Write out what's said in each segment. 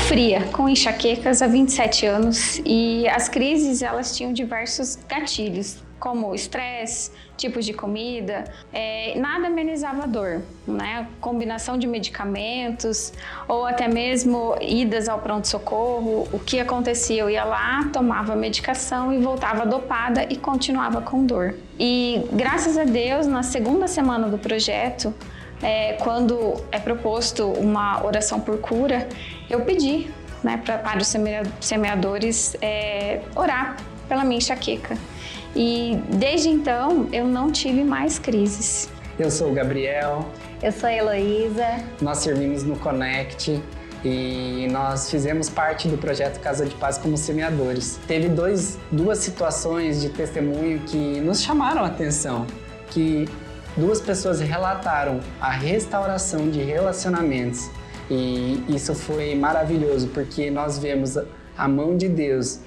sofria com enxaquecas há 27 anos e as crises elas tinham diversos gatilhos, como estresse, tipos de comida, nada amenizava a dor, né? Combinação de medicamentos ou até mesmo idas ao pronto-socorro. O que acontecia? Eu ia lá, tomava a medicação e voltava dopada e continuava com dor. E graças a Deus, na segunda semana do projeto, quando é proposto uma oração por cura, eu pedi, né, para os semeadores orar pela minha enxaqueca. E desde então eu não tive mais crises. Eu sou o Gabriel. Eu sou a Heloísa. Nós servimos no Connect e nós fizemos parte do projeto Casa de Paz como semeadores. Teve duas situações de testemunho que nos chamaram a atenção, que duas pessoas relataram a restauração de relacionamentos. E isso foi maravilhoso, porque nós vemos a mão de Deus,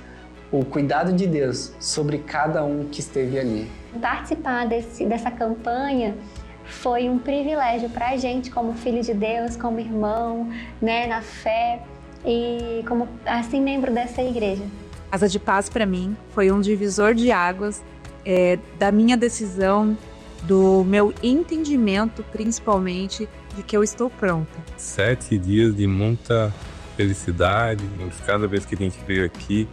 o cuidado de Deus sobre cada um que esteve ali. Participar dessa campanha foi um privilégio para a gente, como filho de Deus, como irmão, né, na fé e como assim membro dessa igreja. Casa de Paz para mim foi um divisor de águas da minha decisão, do meu entendimento, principalmente, de que eu estou pronta. 7 dias de muita felicidade, cada vez que a gente veio aqui,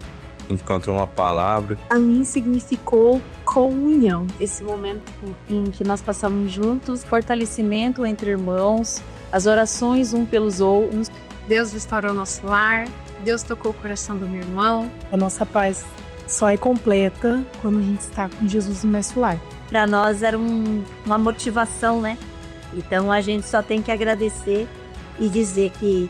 a gente encontrou uma palavra. A mim significou comunhão. Esse momento em que nós passamos juntos, fortalecimento entre irmãos, as orações um pelos outros. Deus restaurou nosso lar, Deus tocou o coração do meu irmão. A nossa paz só é completa quando a gente está com Jesus no nosso lar. Para nós era uma motivação, né? Então a gente só tem que agradecer e dizer que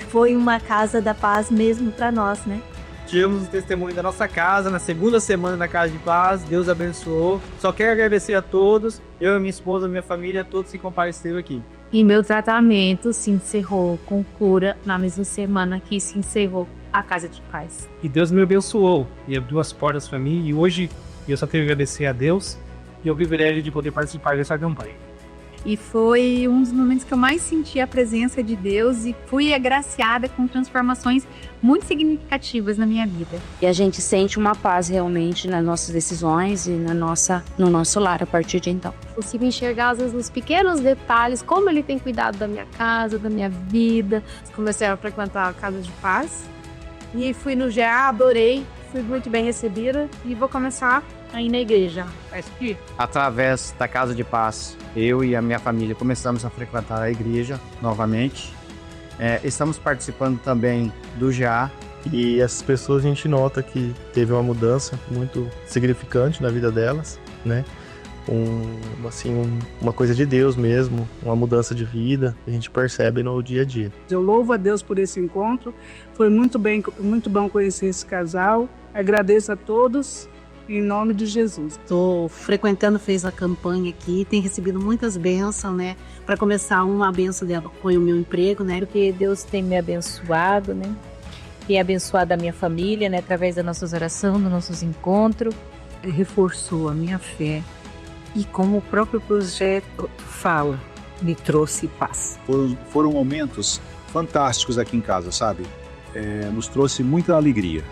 foi uma casa da paz mesmo para nós, né? Tivemos o testemunho da nossa casa na segunda semana da Casa de Paz. Deus abençoou. Só quero agradecer a todos, eu, minha esposa, minha família, todos que compareceram aqui. E meu tratamento se encerrou com cura na mesma semana que se encerrou a Casa de Paz. E Deus me abençoou e abriu as portas para mim. E hoje eu só tenho que agradecer a Deus e o privilégio de poder participar dessa campanha. E foi um dos momentos que eu mais senti a presença de Deus e fui agraciada com transformações muito significativas na minha vida. E a gente sente uma paz realmente nas nossas decisões e no nosso lar a partir de então. Consigo enxergar às vezes nos pequenos detalhes como Ele tem cuidado da minha casa, da minha vida. Comecei a frequentar a Casa de Paz e fui no GA, adorei, fui muito bem recebida e vou começar a ir na igreja. Através da Casa de Paz, eu e a minha família começamos a frequentar a igreja novamente. Estamos participando também do GA. E essas pessoas a gente nota que teve uma mudança muito significante na vida delas, né? Uma coisa de Deus mesmo, uma mudança de vida, a gente percebe no dia a dia. Eu louvo a Deus por esse encontro, foi muito bom conhecer esse casal, agradeço a todos. Em nome de Jesus. Estou frequentando, fez a campanha aqui, tem recebido muitas bênçãos, né? Para começar, uma bênção dela foi o meu emprego, né? Porque Deus tem me abençoado, né? Tem abençoado a minha família, né? Através das nossas orações, dos nossos encontros. Reforçou a minha fé e, como o próprio projeto fala, me trouxe paz. Foram momentos fantásticos aqui em casa, sabe? Nos trouxe muita alegria.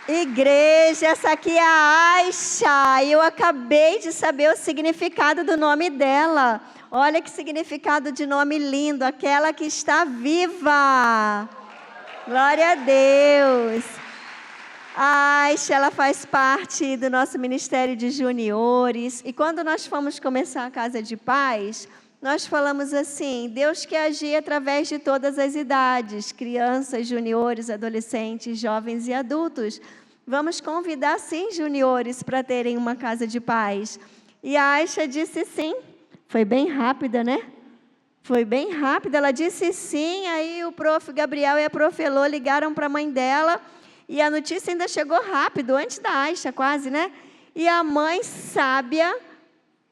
Igreja, essa aqui é a Aisha, e eu acabei de saber o significado do nome dela. Olha que significado de nome lindo, aquela que está viva. Glória a Deus. A Aisha, ela faz parte do nosso Ministério de Juniores, e quando nós fomos começar a Casa de Paz, nós falamos assim: Deus quer agir através de todas as idades, crianças, juniores, adolescentes, jovens e adultos. Vamos convidar, sim, juniores para terem uma Casa de Paz. E a Aisha disse sim. Foi bem rápida, né? Foi bem rápida. Ela disse sim, aí o prof. Gabriel e a prof. Elô ligaram para a mãe dela, e a notícia ainda chegou rápido, antes da Aisha quase, né? E a mãe sábia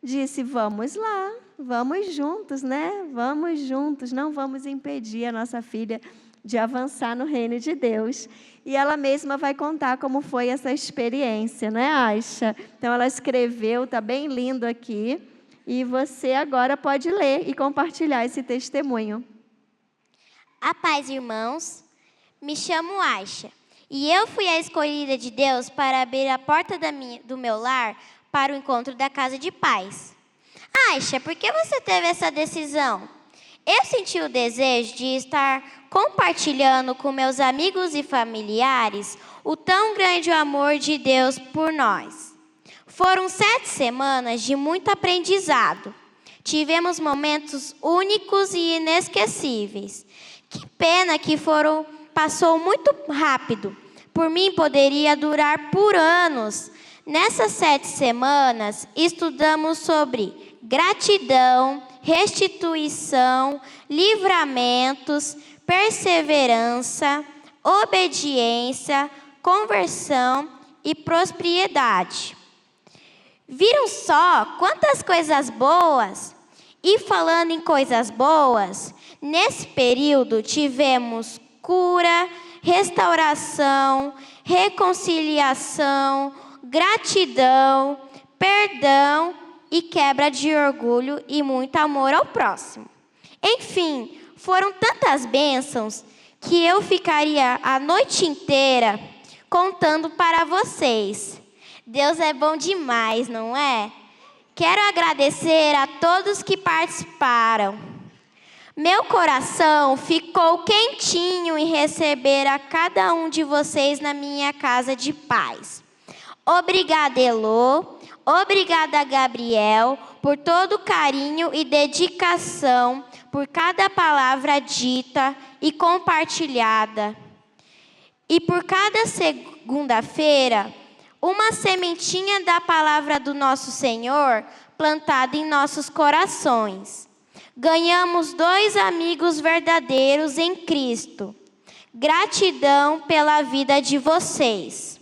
disse: vamos lá, vamos juntos, né? Vamos juntos, não vamos impedir a nossa filha de avançar no reino de Deus. E ela mesma vai contar como foi essa experiência, né, Aisha? Então, ela escreveu, está bem lindo aqui, e você agora pode ler e compartilhar esse testemunho. A paz, irmãos. Me chamo Aisha, e eu fui a escolhida de Deus para abrir a porta do meu lar para o encontro da casa de paz. Aisha, por que você teve essa decisão? Eu senti o desejo de estar compartilhando com meus amigos e familiares o tão grande amor de Deus por nós. Foram 7 semanas de muito aprendizado. Tivemos momentos únicos e inesquecíveis. Que pena que passou muito rápido. Por mim, poderia durar por anos. Nessas 7 semanas, estudamos sobre gratidão, restituição, livramentos, perseverança, obediência, conversão e prosperidade. Viram só quantas coisas boas? E falando em coisas boas, nesse período tivemos cura, restauração, reconciliação, gratidão, perdão e quebra de orgulho e muito amor ao próximo. Enfim, foram tantas bênçãos que eu ficaria a noite inteira contando para vocês. Deus é bom demais, não é? Quero agradecer a todos que participaram. Meu coração ficou quentinho em receber a cada um de vocês na minha casa de paz. Obrigada, Elô. Obrigada, Gabriel, por todo o carinho e dedicação, por cada palavra dita e compartilhada. E por cada segunda-feira, uma sementinha da palavra do nosso Senhor plantada em nossos corações. Ganhamos 2 amigos verdadeiros em Cristo. Gratidão pela vida de vocês.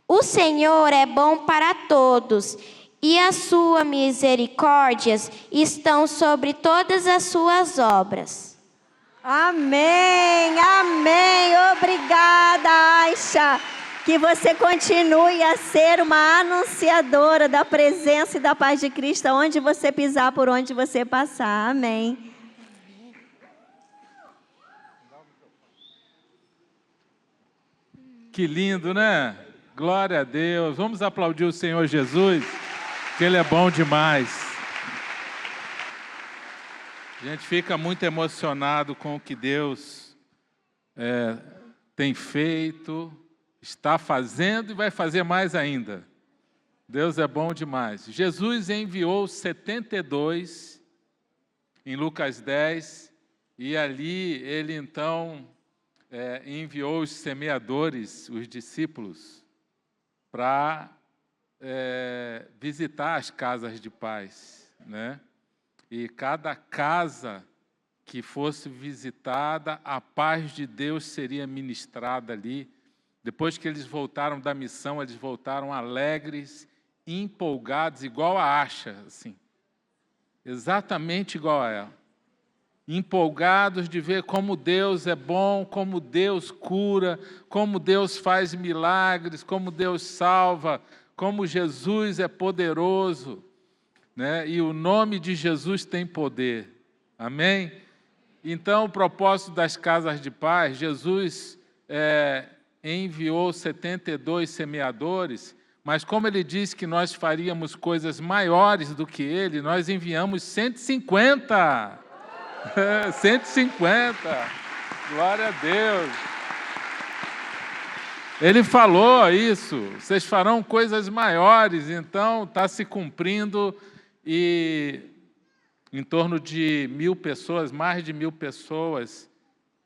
O Senhor é bom para todos, e as suas misericórdias estão sobre todas as suas obras. Amém, amém. Obrigada, Aisha. Que você continue a ser uma anunciadora da presença e da paz de Cristo, onde você pisar, por onde você passar. Amém. Que lindo, né? Glória a Deus. Vamos aplaudir o Senhor Jesus, que Ele é bom demais. A gente fica muito emocionado com o que Deus tem feito, está fazendo e vai fazer mais ainda. Deus é bom demais. Jesus enviou 72 em Lucas 10, e ali Ele então enviou os semeadores, os discípulos, para visitar as casas de paz, né? E cada casa que fosse visitada, a paz de Deus seria ministrada ali. Depois que eles voltaram da missão, eles voltaram alegres, empolgados, igual a Aisha, assim. Exatamente igual a ela. Empolgados de ver como Deus é bom, como Deus cura, como Deus faz milagres, como Deus salva, como Jesus é poderoso, né? E o nome de Jesus tem poder. Amém? Então, o propósito das casas de paz, Jesus enviou 72 semeadores, mas como Ele disse que nós faríamos coisas maiores do que Ele, nós enviamos 150. 150. Glória a Deus. Ele falou isso, vocês farão coisas maiores, então está se cumprindo, e em torno de 1.000 pessoas, mais de 1.000 pessoas,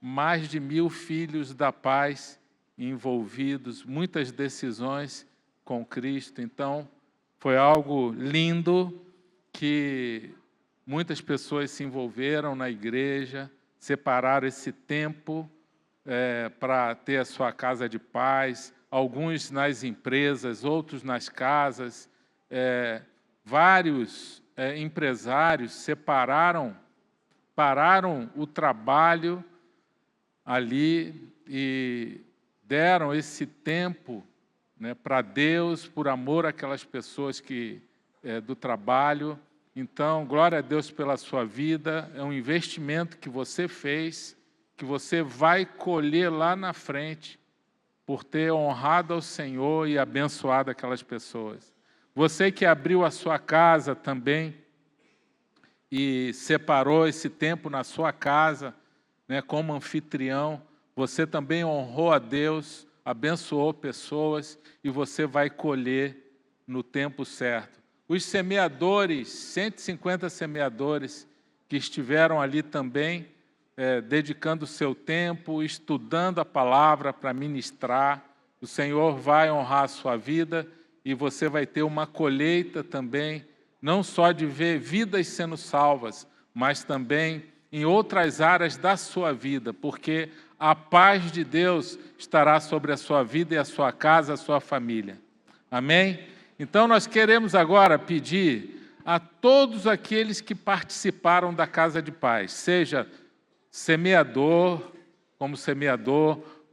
mais de 1.000 filhos da paz envolvidos, muitas decisões com Cristo. Então, foi algo lindo, que muitas pessoas se envolveram na igreja, separaram esse tempo para ter a sua casa de paz, alguns nas empresas, outros nas casas, vários empresários pararam o trabalho ali e deram esse tempo, né, para Deus, por amor àquelas pessoas do trabalho. Então, glória a Deus pela sua vida, é um investimento que você fez, que você vai colher lá na frente, por ter honrado ao Senhor e abençoado aquelas pessoas. Você que abriu a sua casa também e separou esse tempo na sua casa, né, como anfitrião, você também honrou a Deus, abençoou pessoas e você vai colher no tempo certo. Os semeadores, 150 semeadores que estiveram ali também, dedicando o seu tempo, estudando a palavra para ministrar, o Senhor vai honrar a sua vida e você vai ter uma colheita também, não só de ver vidas sendo salvas, mas também em outras áreas da sua vida, porque a paz de Deus estará sobre a sua vida e a sua casa, a sua família. Amém? Então nós queremos agora pedir a todos aqueles que participaram da Casa de Paz, seja semeador,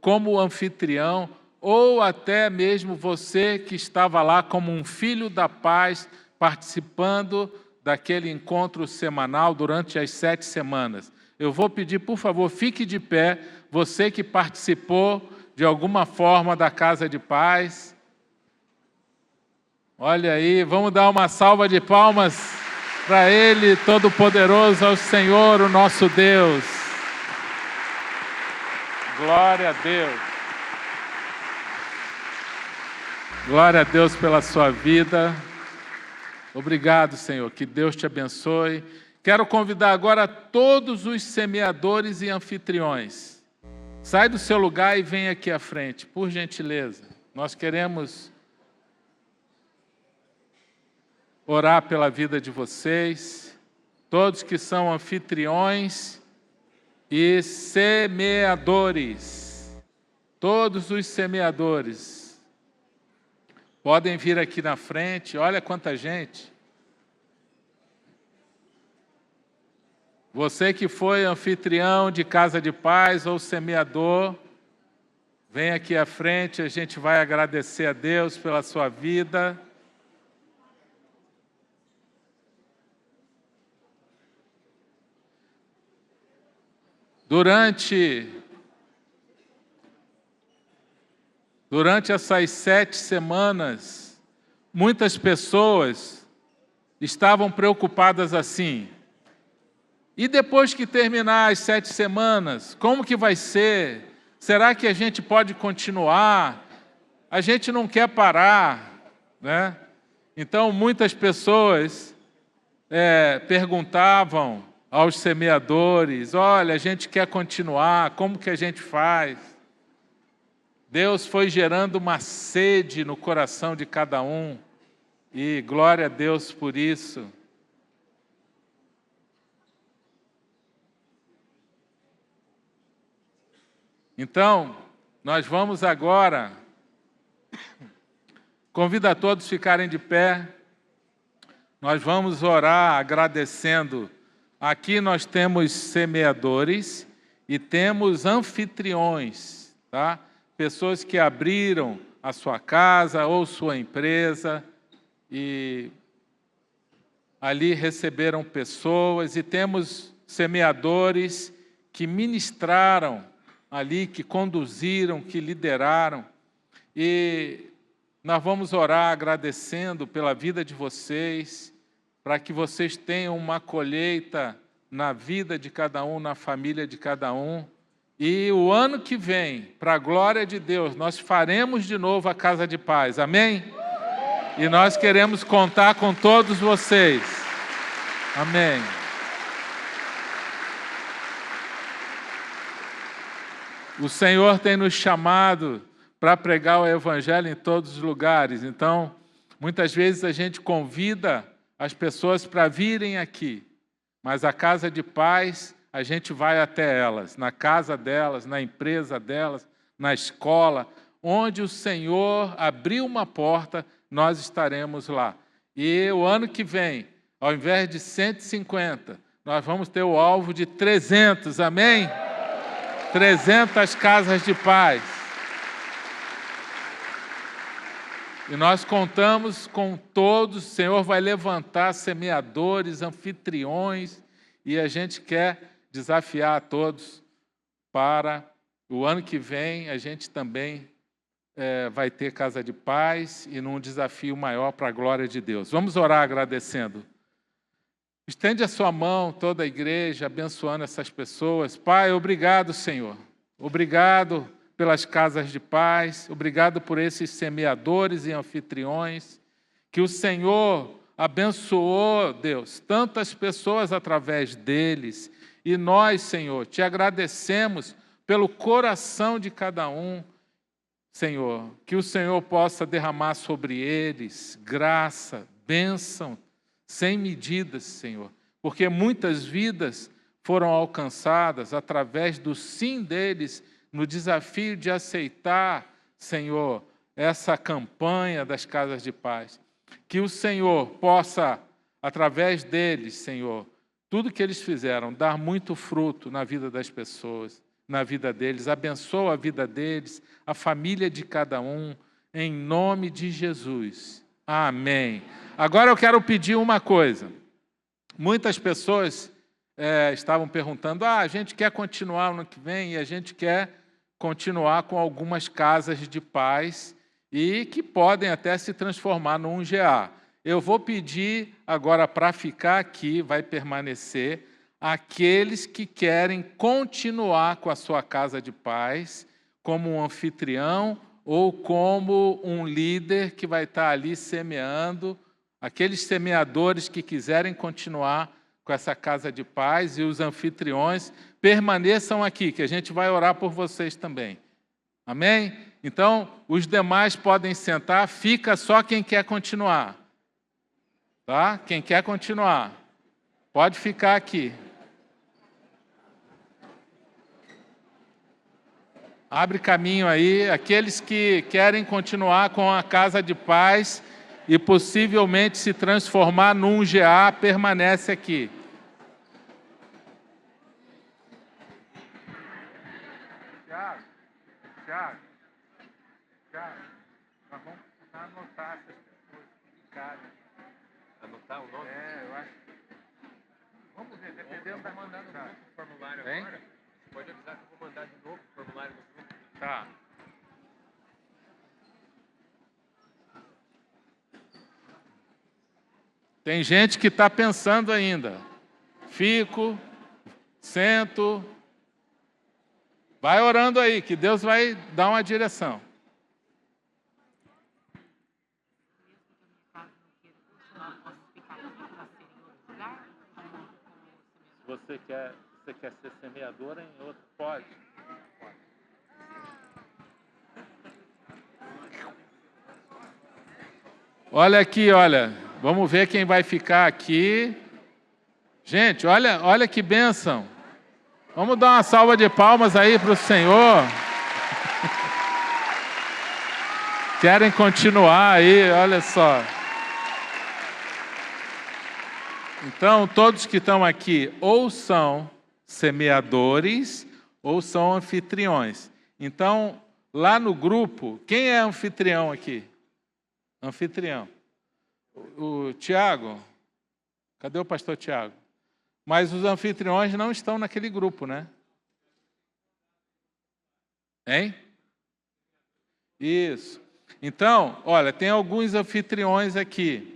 como anfitrião, ou até mesmo você que estava lá como um filho da paz, participando daquele encontro semanal durante as 7 semanas. Eu vou pedir, por favor, fique de pé, você que participou de alguma forma da Casa de Paz. Olha aí, vamos dar uma salva de palmas para Ele, Todo-Poderoso, ao Senhor, o nosso Deus. Glória a Deus. Glória a Deus pela sua vida. Obrigado, Senhor. Que Deus te abençoe. Quero convidar agora todos os semeadores e anfitriões. Sai do seu lugar e vem aqui à frente, por gentileza. Nós queremos orar pela vida de vocês, todos que são anfitriões e semeadores. Todos os semeadores podem vir aqui na frente. Olha quanta gente. Você que foi anfitrião de Casa de Paz ou semeador, vem aqui à frente, a gente vai agradecer a Deus pela sua vida. Durante essas 7 semanas, muitas pessoas estavam preocupadas assim. E depois que terminar as 7 semanas, como que vai ser? Será que a gente pode continuar? A gente não quer parar, né? Então, muitas pessoas perguntavam aos semeadores: olha, a gente quer continuar, como que a gente faz? Deus foi gerando uma sede no coração de cada um, e glória a Deus por isso. Então, nós vamos agora, convido a todos a ficarem de pé, nós vamos orar agradecendo. Aqui nós temos semeadores e temos anfitriões, tá? Pessoas que abriram a sua casa ou sua empresa e ali receberam pessoas, e temos semeadores que ministraram ali, que conduziram, que lideraram. E nós vamos orar agradecendo pela vida de vocês, para que vocês tenham uma colheita na vida de cada um, na família de cada um. E o ano que vem, para a glória de Deus, nós faremos de novo a Casa de Paz. Amém? E nós queremos contar com todos vocês. Amém. O Senhor tem nos chamado para pregar o Evangelho em todos os lugares. Então, muitas vezes a gente convida as pessoas para virem aqui, mas a Casa de Paz, a gente vai até elas, na casa delas, na empresa delas, na escola, onde o Senhor abriu uma porta, nós estaremos lá. E o ano que vem, ao invés de 150, nós vamos ter o alvo de 300, amém? 300 casas de paz. E nós contamos com todos, o Senhor vai levantar semeadores, anfitriões, e a gente quer desafiar a todos para o ano que vem a gente também vai ter casa de paz e num desafio maior para a glória de Deus. Vamos orar agradecendo. Estende a sua mão, toda a igreja, abençoando essas pessoas. Pai, obrigado, Senhor. Obrigado pelas casas de paz. Obrigado por esses semeadores e anfitriões. Que o Senhor abençoou, Deus, tantas pessoas através deles. E nós, Senhor, te agradecemos pelo coração de cada um. Senhor, que o Senhor possa derramar sobre eles graça, bênção, sem medidas, Senhor, porque muitas vidas foram alcançadas através do sim deles no desafio de aceitar, Senhor, essa campanha das casas de paz. Que o Senhor possa, através deles, Senhor, tudo que eles fizeram, dar muito fruto na vida das pessoas, na vida deles, abençoa a vida deles, a família de cada um, em nome de Jesus. Amém. Agora eu quero pedir uma coisa. Muitas pessoas estavam perguntando, a gente quer continuar no ano que vem e a gente quer continuar com algumas casas de paz e que podem até se transformar num GA. Eu vou pedir agora para ficar aqui, vai permanecer, aqueles que querem continuar com a sua casa de paz, como um anfitrião ou como um líder que vai estar ali semeando, aqueles semeadores que quiserem continuar com essa casa de paz e os anfitriões, permaneçam aqui, que a gente vai orar por vocês também. Amém? Então, os demais podem sentar, fica só quem quer continuar. Tá? Quem quer continuar, pode ficar aqui. Abre caminho aí, aqueles que querem continuar com a casa de paz e possivelmente se transformar num GA, permanece aqui. Tiago, nós vamos precisar anotar essas pessoas que ficaram. Anotar o nome? Eu acho. Vamos ver, dependendo da mandar no grupo o formulário agora. Pode avisar que eu vou mandar de novo o formulário no grupo. Tá. Tem gente que está pensando ainda. Fico, sento. Vai orando aí, que Deus vai dar uma direção. Você quer ser semeadora em outro? Pode. Olha aqui, olha. Vamos ver quem vai ficar aqui. Gente, olha que bênção. Vamos dar uma salva de palmas aí para o Senhor. Querem continuar aí, olha só. Então, todos que estão aqui ou são semeadores ou são anfitriões. Então, lá no grupo, quem é anfitrião aqui? Anfitrião. O Tiago. Cadê o pastor Tiago? Mas os anfitriões não estão naquele grupo, né? Hein? Isso. Então, olha, tem alguns anfitriões aqui.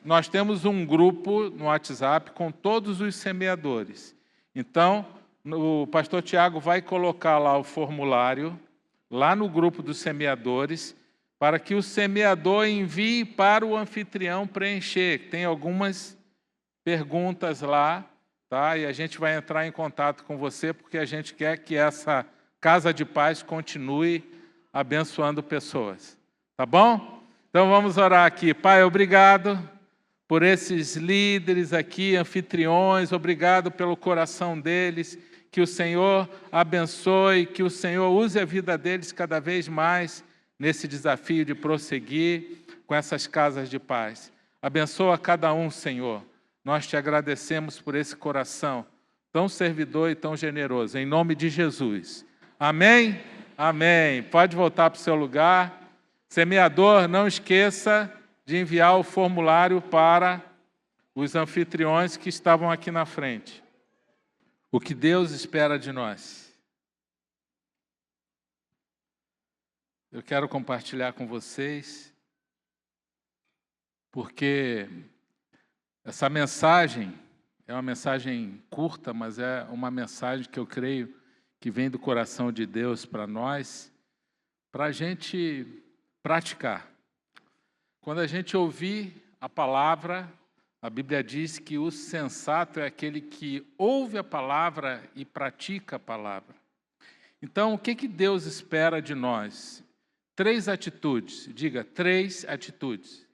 Nós temos um grupo no WhatsApp com todos os semeadores. Então, o pastor Tiago vai colocar lá o formulário, lá no grupo dos semeadores, para que o semeador envie para o anfitrião preencher. Tem algumas perguntas lá, tá? E a gente vai entrar em contato com você, porque a gente quer que essa casa de paz continue abençoando pessoas. Tá bom? Então vamos orar aqui. Pai, obrigado por esses líderes aqui, anfitriões, obrigado pelo coração deles, que o Senhor abençoe, que o Senhor use a vida deles cada vez mais nesse desafio de prosseguir com essas casas de paz. Abençoa cada um, Senhor. Nós te agradecemos por esse coração tão servidor e tão generoso. Em nome de Jesus. Amém? Amém. Pode voltar para o seu lugar. Semeador, não esqueça de enviar o formulário para os anfitriões que estavam aqui na frente. O que Deus espera de nós. Eu quero compartilhar com vocês, porque essa mensagem é uma mensagem curta, mas é uma mensagem que eu creio que vem do coração de Deus para nós, para a gente praticar. Quando a gente ouvir a palavra, a Bíblia diz que o sensato é aquele que ouve a palavra e pratica a palavra. Então, o que Deus espera de nós? 3 atitudes. Diga, 3 atitudes.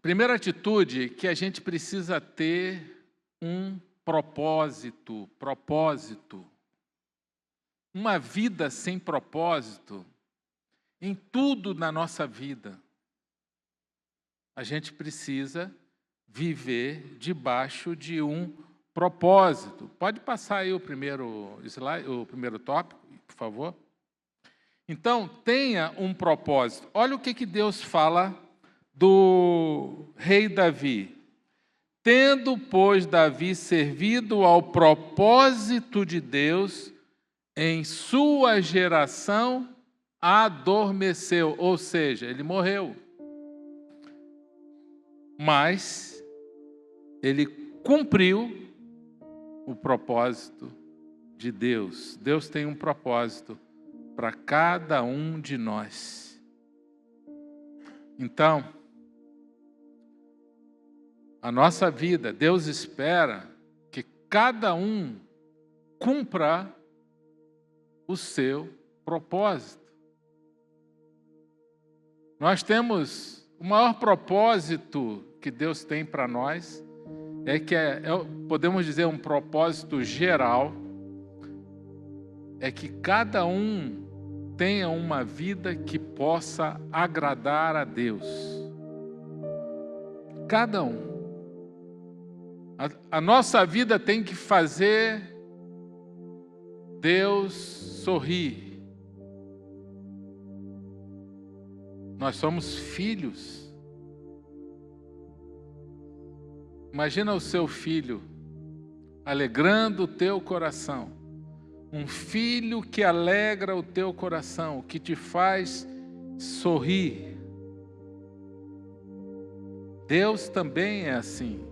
Primeira atitude, que a gente precisa ter um propósito. Uma vida sem propósito, em tudo na nossa vida, a gente precisa viver debaixo de um propósito. Pode passar aí o primeiro slide, o primeiro tópico, por favor. Então, tenha um propósito. Olha o que Deus fala do rei Davi. Tendo, pois, Davi servido ao propósito de Deus, em sua geração adormeceu, ou seja, ele morreu. Mas ele cumpriu o propósito de Deus. Deus tem um propósito para cada um de nós. Então, a nossa vida, Deus espera que cada um cumpra o seu propósito. Nós temos o maior propósito que Deus tem para nós, podemos dizer, um propósito geral, é que cada um tenha uma vida que possa agradar a Deus. Cada um. A nossa vida tem que fazer Deus sorrir. Nós somos filhos. Imagina o seu filho alegrando o teu coração. Um filho que alegra o teu coração, que te faz sorrir. Deus também é assim.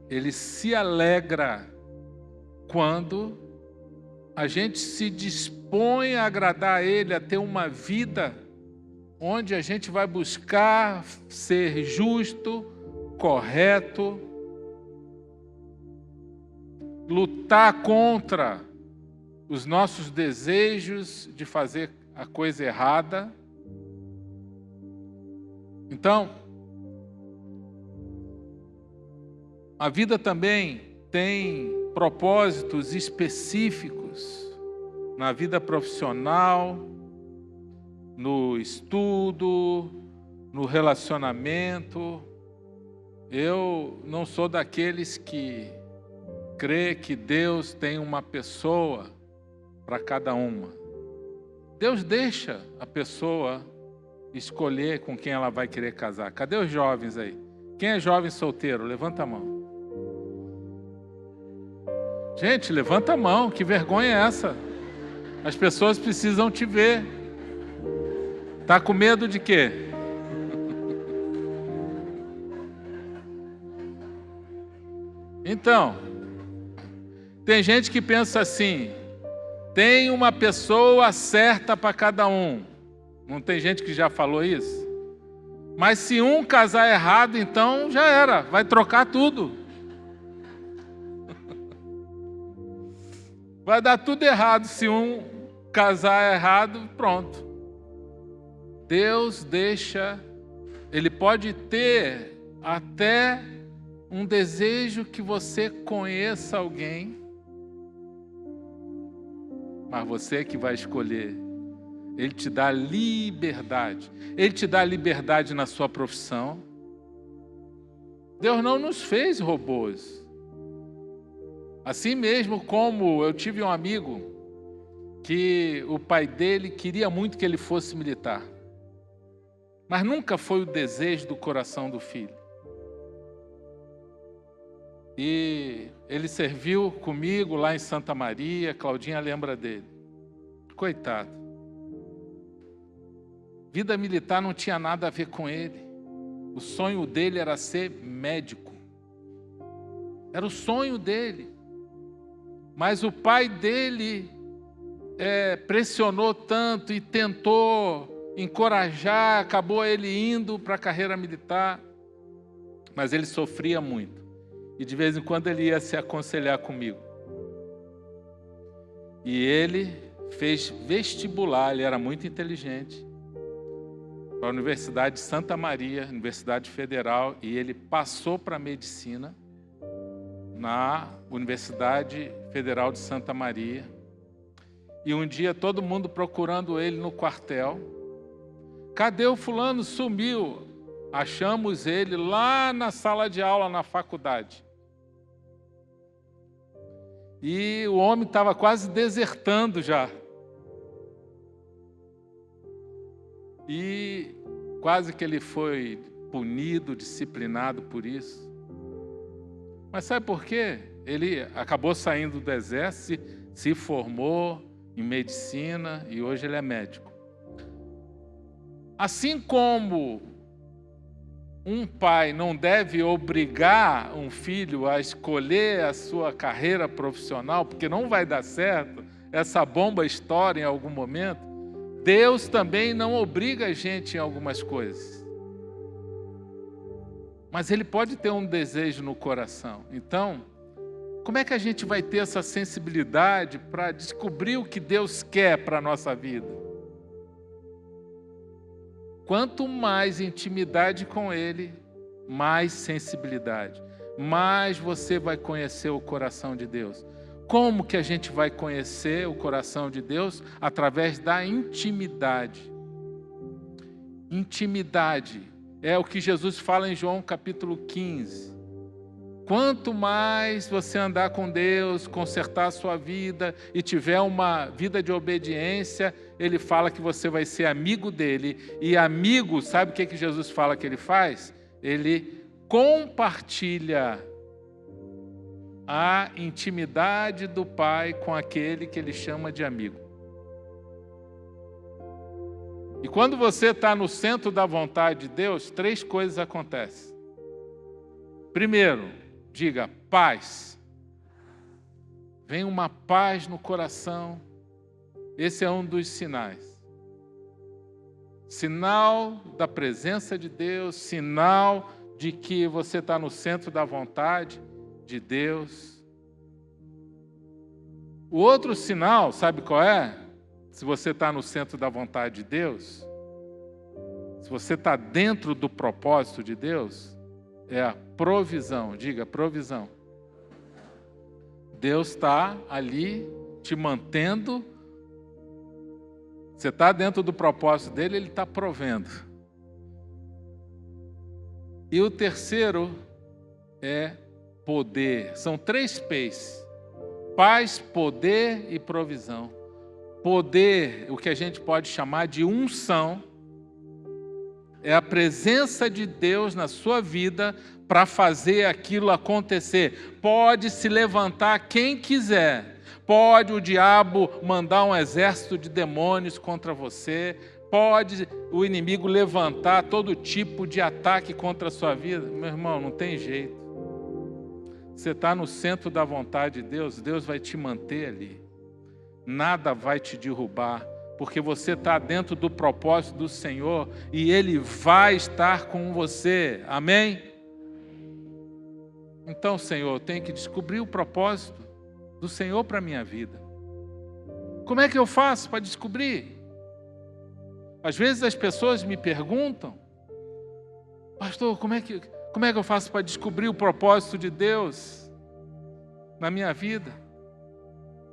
Ele se alegra quando a gente se dispõe a agradar a Ele, a ter uma vida onde a gente vai buscar ser justo, correto, lutar contra os nossos desejos de fazer a coisa errada. Então, a vida também tem propósitos específicos na vida profissional, no estudo, no relacionamento. Eu não sou daqueles que crê que Deus tem uma pessoa para cada uma. Deus deixa a pessoa escolher com quem ela vai querer casar. Cadê os jovens aí? Quem é jovem solteiro? Levanta a mão. Gente, levanta a mão. Que vergonha é essa? As pessoas precisam te ver. Tá com medo de quê? Então, tem gente que pensa assim: tem uma pessoa certa para cada um. Não tem gente que já falou isso? Mas se um casar errado, então já era, vai trocar tudo. Vai dar tudo errado se um casar errado, pronto. Deus deixa, Ele pode ter até um desejo que você conheça alguém, mas você que vai escolher. Ele te dá liberdade. Ele te dá liberdade na sua profissão. Deus não nos fez robôs. Assim mesmo como eu tive um amigo que o pai dele queria muito que ele fosse militar. Mas nunca foi o desejo do coração do filho. E ele serviu comigo lá em Santa Maria, Claudinha lembra dele. Coitado. Vida militar não tinha nada a ver com ele. O sonho dele era ser médico. Era o sonho dele. Mas o pai dele pressionou tanto e tentou encorajar, acabou ele indo para a carreira militar. Mas ele sofria muito. E de vez em quando ele ia se aconselhar comigo. E ele fez vestibular, ele era muito inteligente, para a Universidade de Santa Maria, Universidade Federal, e ele passou para a medicina na Universidade Federal de Santa Maria. E um dia todo mundo procurando ele no quartel. Cadê o fulano? Sumiu. Achamos ele lá na sala de aula, na faculdade. E o homem estava quase desertando já. E quase que ele foi punido, disciplinado por isso. Mas sabe por quê? Ele acabou saindo do exército, se formou em medicina e hoje ele é médico. Assim como um pai não deve obrigar um filho a escolher a sua carreira profissional, porque não vai dar certo, essa bomba estoura em algum momento, Deus também não obriga a gente em algumas coisas. Mas Ele pode ter um desejo no coração. Então, como é que a gente vai ter essa sensibilidade para descobrir o que Deus quer para a nossa vida? Quanto mais intimidade com Ele, mais sensibilidade. Mais você vai conhecer o coração de Deus. Como que a gente vai conhecer o coração de Deus? Através da intimidade. Intimidade é o que Jesus fala em João capítulo 15. Quanto mais você andar com Deus, consertar a sua vida e tiver uma vida de obediência, Ele fala que você vai ser amigo dele. E amigo, sabe o que Jesus fala que ele faz? Ele compartilha a intimidade do Pai com aquele que Ele chama de amigo. E quando você está no centro da vontade de Deus, 3 coisas acontecem. Primeiro, diga paz. Vem uma paz no coração. Esse é um dos sinais. Sinal da presença de Deus, sinal de que você está no centro da vontade de Deus. O outro sinal, sabe qual é? Se você está no centro da vontade de Deus, se você está dentro do propósito de Deus, é a provisão. Diga, provisão. Deus está ali te mantendo. Você está dentro do propósito dele, Ele está provendo. E o terceiro é poder. São 3 P's. Paz, poder e provisão. Poder, o que a gente pode chamar de unção, é a presença de Deus na sua vida para fazer aquilo acontecer. Pode se levantar quem quiser. Pode o diabo mandar um exército de demônios contra você. Pode o inimigo levantar todo tipo de ataque contra a sua vida. Meu irmão, não tem jeito. Você está no centro da vontade de Deus, Deus vai te manter ali. Nada vai te derrubar, porque você está dentro do propósito do Senhor e Ele vai estar com você. Amém? Então, Senhor, eu tenho que descobrir o propósito do Senhor para a minha vida. Como é que eu faço para descobrir? Às vezes as pessoas me perguntam, pastor, como é que eu faço para descobrir o propósito de Deus na minha vida?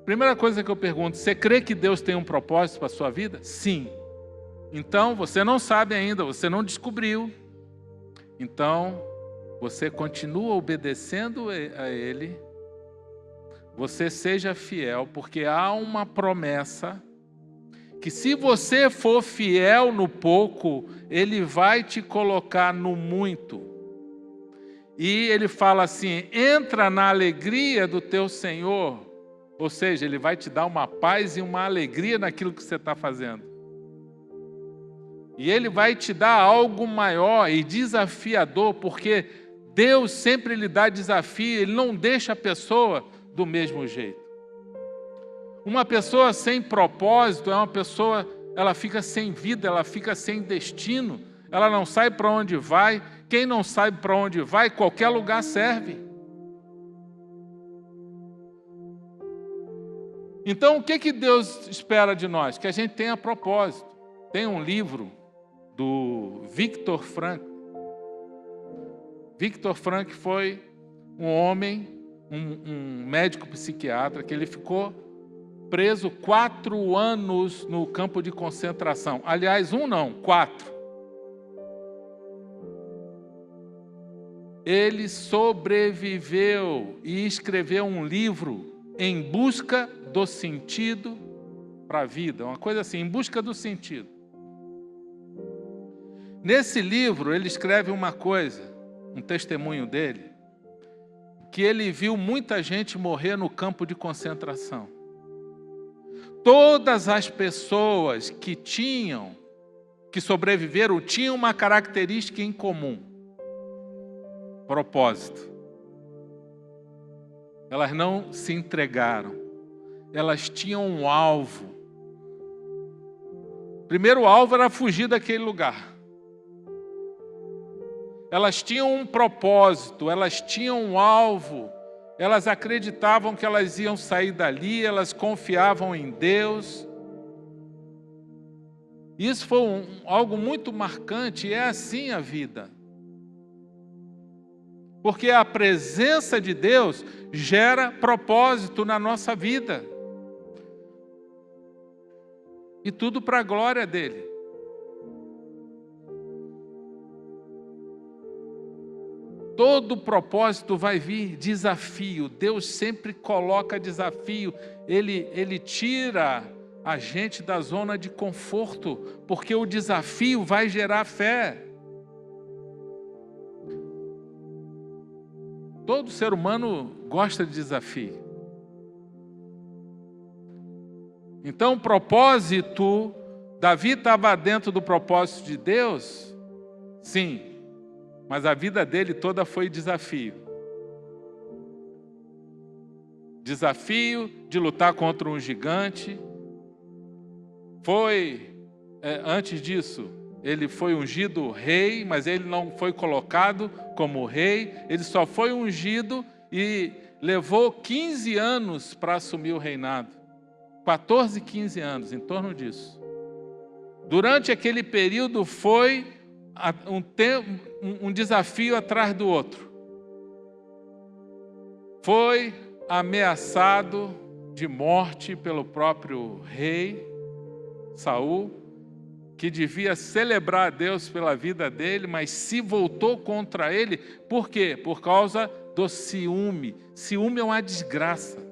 Primeira coisa que eu pergunto, você crê que Deus tem um propósito para a sua vida? Sim. Então, você não sabe ainda, você não descobriu. Então, você continua obedecendo a Ele. Você seja fiel, porque há uma promessa que se você for fiel no pouco, Ele vai te colocar no muito. E Ele fala assim, entra na alegria do teu Senhor. Ou seja, Ele vai te dar uma paz e uma alegria naquilo que você está fazendo. E Ele vai te dar algo maior e desafiador, porque Deus sempre lhe dá desafio, Ele não deixa a pessoa do mesmo jeito. Uma pessoa sem propósito é uma pessoa, ela fica sem vida, ela fica sem destino, ela não sabe para onde vai. Quem não sabe para onde vai, qualquer lugar serve. Então, o que Deus espera de nós? Que a gente tenha propósito. Tem um livro do Viktor Frankl. Viktor Frankl foi um homem, um médico psiquiatra, que ele ficou preso 4 anos no campo de concentração. Aliás, 1 não, 4. Ele sobreviveu e escreveu um livro em busca do sentido para a vida, uma coisa assim, em busca do sentido. Nesse livro, ele escreve uma coisa, um testemunho dele, que ele viu muita gente morrer no campo de concentração. Todas as pessoas que sobreviveram, tinham uma característica em comum: propósito. Elas não se entregaram. Elas tinham um alvo. O primeiro alvo era fugir daquele lugar. Elas tinham um propósito, elas tinham um alvo. Elas acreditavam que elas iam sair dali, elas confiavam em Deus. Isso foi algo muito marcante, e é assim a vida. Porque a presença de Deus gera propósito na nossa vida. E tudo para a glória dele. Todo propósito vai vir desafio. Deus sempre coloca desafio. Ele tira a gente da zona de conforto, porque o desafio vai gerar fé. Todo ser humano gosta de desafio. Então, o propósito, Davi estava dentro do propósito de Deus? Sim, mas a vida dele toda foi desafio. Desafio de lutar contra um gigante. Antes disso, ele foi ungido rei, mas ele não foi colocado como rei. Ele só foi ungido e levou 15 anos para assumir o reinado. 14, 15 anos, em torno disso. Durante aquele período foi um desafio atrás do outro. Foi ameaçado de morte pelo próprio rei Saul, que devia celebrar a Deus pela vida dele, mas se voltou contra ele. Por quê? Por causa do ciúme. Ciúme é uma desgraça.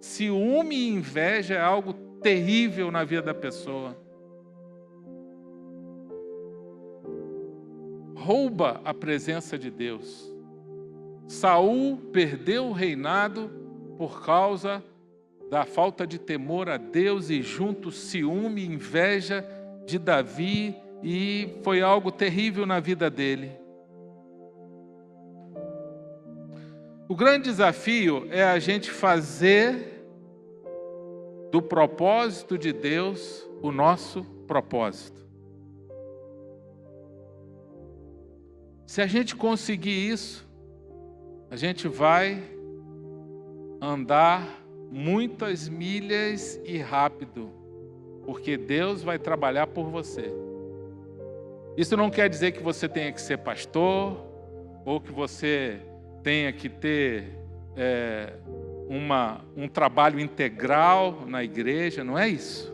Ciúme e inveja é algo terrível na vida da pessoa. Rouba a presença de Deus. Saul perdeu o reinado por causa da falta de temor a Deus e junto ciúme e inveja de Davi, e foi algo terrível na vida dele. O grande desafio é a gente fazer do propósito de Deus o nosso propósito. Se a gente conseguir isso, a gente vai andar muitas milhas e rápido, porque Deus vai trabalhar por você. Isso não quer dizer que você tenha que ser pastor, ou que você tenha que ter um trabalho integral na igreja, não é isso.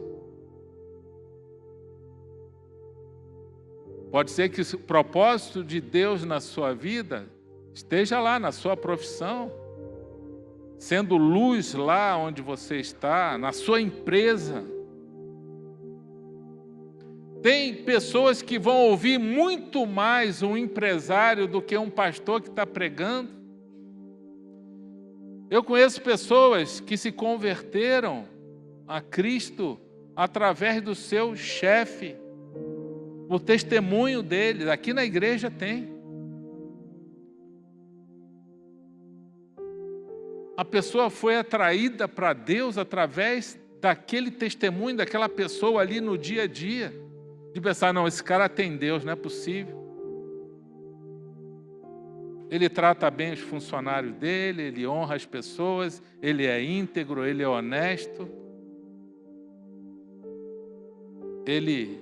Pode ser que o propósito de Deus na sua vida esteja lá na sua profissão, sendo luz lá onde você está, na sua empresa. Tem pessoas que vão ouvir muito mais um empresário do que um pastor que está pregando. Eu conheço pessoas que se converteram a Cristo através do seu chefe, o testemunho deles. Aqui na igreja tem. A pessoa foi atraída para Deus através daquele testemunho, daquela pessoa ali no dia a dia. De pensar, não, esse cara tem Deus, não é possível. Ele trata bem os funcionários dele, ele honra as pessoas, ele é íntegro, ele é honesto. Ele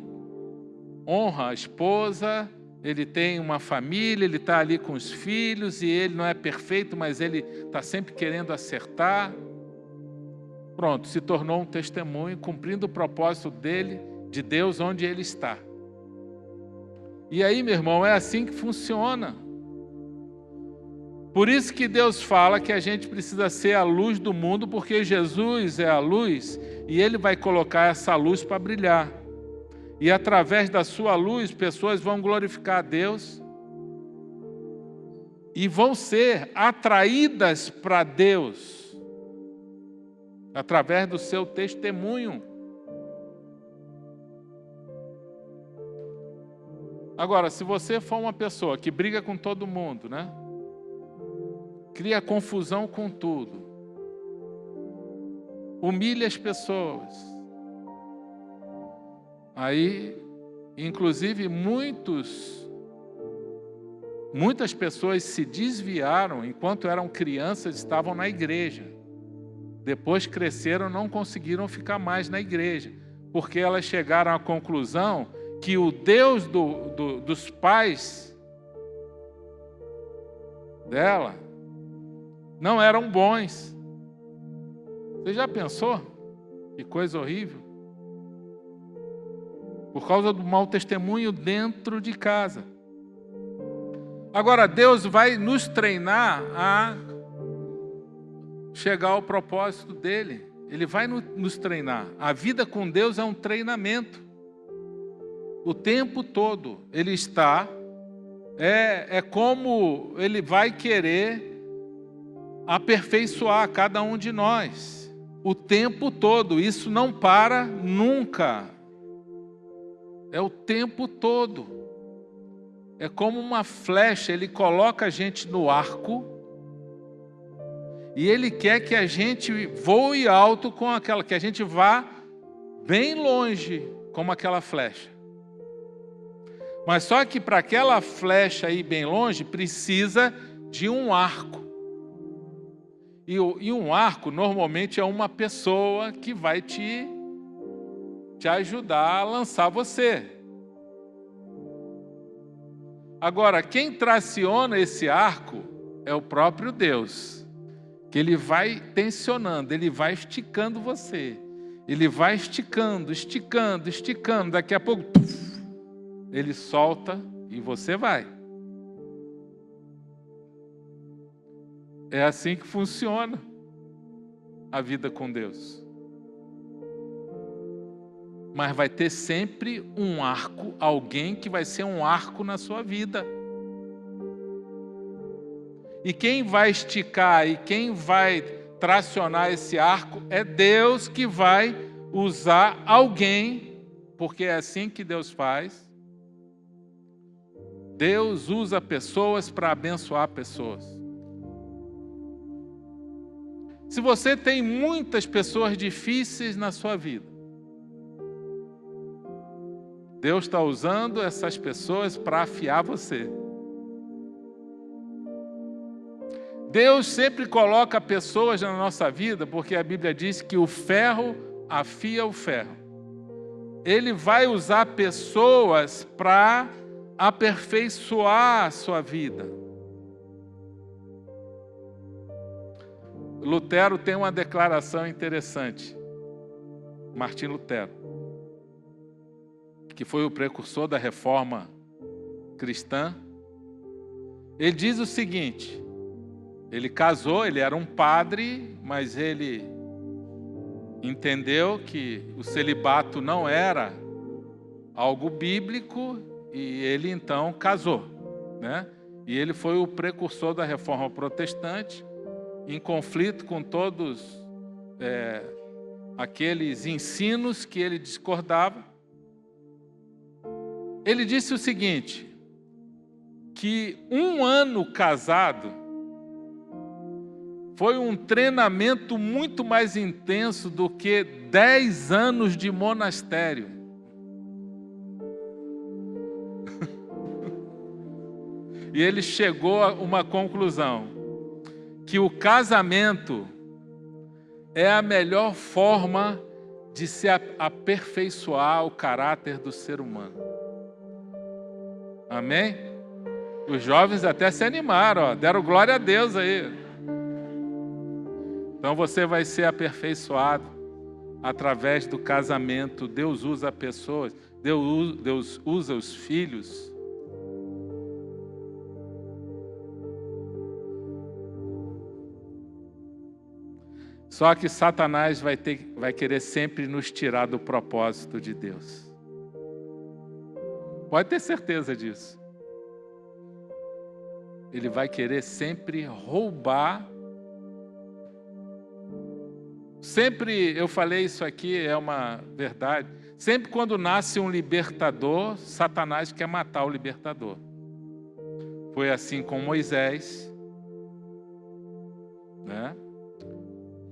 honra a esposa, ele tem uma família, ele está ali com os filhos, e ele não é perfeito, mas ele está sempre querendo acertar. Pronto, se tornou um testemunho, cumprindo o propósito dele, de Deus, onde ele está. E aí, meu irmão, é assim que funciona. Por isso que Deus fala que a gente precisa ser a luz do mundo, porque Jesus é a luz, e ele vai colocar essa luz para brilhar. E através da sua luz, pessoas vão glorificar a Deus e vão ser atraídas para Deus através do seu testemunho. Agora, se você for uma pessoa que briga com todo mundo, né? Cria confusão com tudo, humilha as pessoas, aí, inclusive, muitas pessoas se desviaram enquanto eram crianças, estavam na igreja. Depois cresceram, não conseguiram ficar mais na igreja, porque elas chegaram à conclusão que o Deus dos pais dela não eram bons. Você já pensou? Que coisa horrível. Por causa do mau testemunho dentro de casa. Agora, Deus vai nos treinar a chegar ao propósito dele. Ele vai nos treinar. A vida com Deus é um treinamento. O tempo todo ele está, é como ele vai querer aperfeiçoar cada um de nós. O tempo todo, isso não para nunca. É o tempo todo. É como uma flecha, ele coloca a gente no arco e ele quer que a gente voe alto com aquela, que a gente vá bem longe como aquela flecha. Mas só que para aquela flecha ir bem longe, precisa de um arco. E um arco, normalmente, é uma pessoa que vai te ajudar a lançar você. Agora, quem traciona esse arco é o próprio Deus, que ele vai tensionando, ele vai esticando você. Ele vai esticando, esticando, esticando. Daqui a pouco, ele solta e você vai. É assim que funciona a vida com Deus. Mas vai ter sempre um arco, alguém que vai ser um arco na sua vida. E quem vai esticar e quem vai tracionar esse arco é Deus, que vai usar alguém, porque é assim que Deus faz. Deus usa pessoas para abençoar pessoas. Se você tem muitas pessoas difíceis na sua vida, Deus está usando essas pessoas para afiar você. Deus sempre coloca pessoas na nossa vida, porque a Bíblia diz que o ferro afia o ferro. Ele vai usar pessoas para aperfeiçoar a sua vida. Lutero tem uma declaração interessante. Martim Lutero, que foi o precursor da reforma cristã, ele diz o seguinte: ele casou, ele era um padre, mas ele entendeu que o celibato não era algo bíblico e ele então casou, né? E ele foi o precursor da reforma protestante, em conflito com todos aqueles ensinos que ele discordava. Ele disse o seguinte, que 1 ano casado foi um treinamento muito mais intenso do que 10 anos de monastério. E ele chegou a uma conclusão, que o casamento é a melhor forma de se aperfeiçoar o caráter do ser humano. Amém? Os jovens até se animaram, ó, deram glória a Deus aí. Então você vai ser aperfeiçoado através do casamento. Deus usa pessoas, Deus usa os filhos. Só que Satanás vai querer sempre nos tirar do propósito de Deus. Pode ter certeza disso. Ele vai querer sempre roubar. Sempre, eu falei isso aqui, é uma verdade. Sempre quando nasce um libertador, Satanás quer matar o libertador. Foi assim com Moisés, né?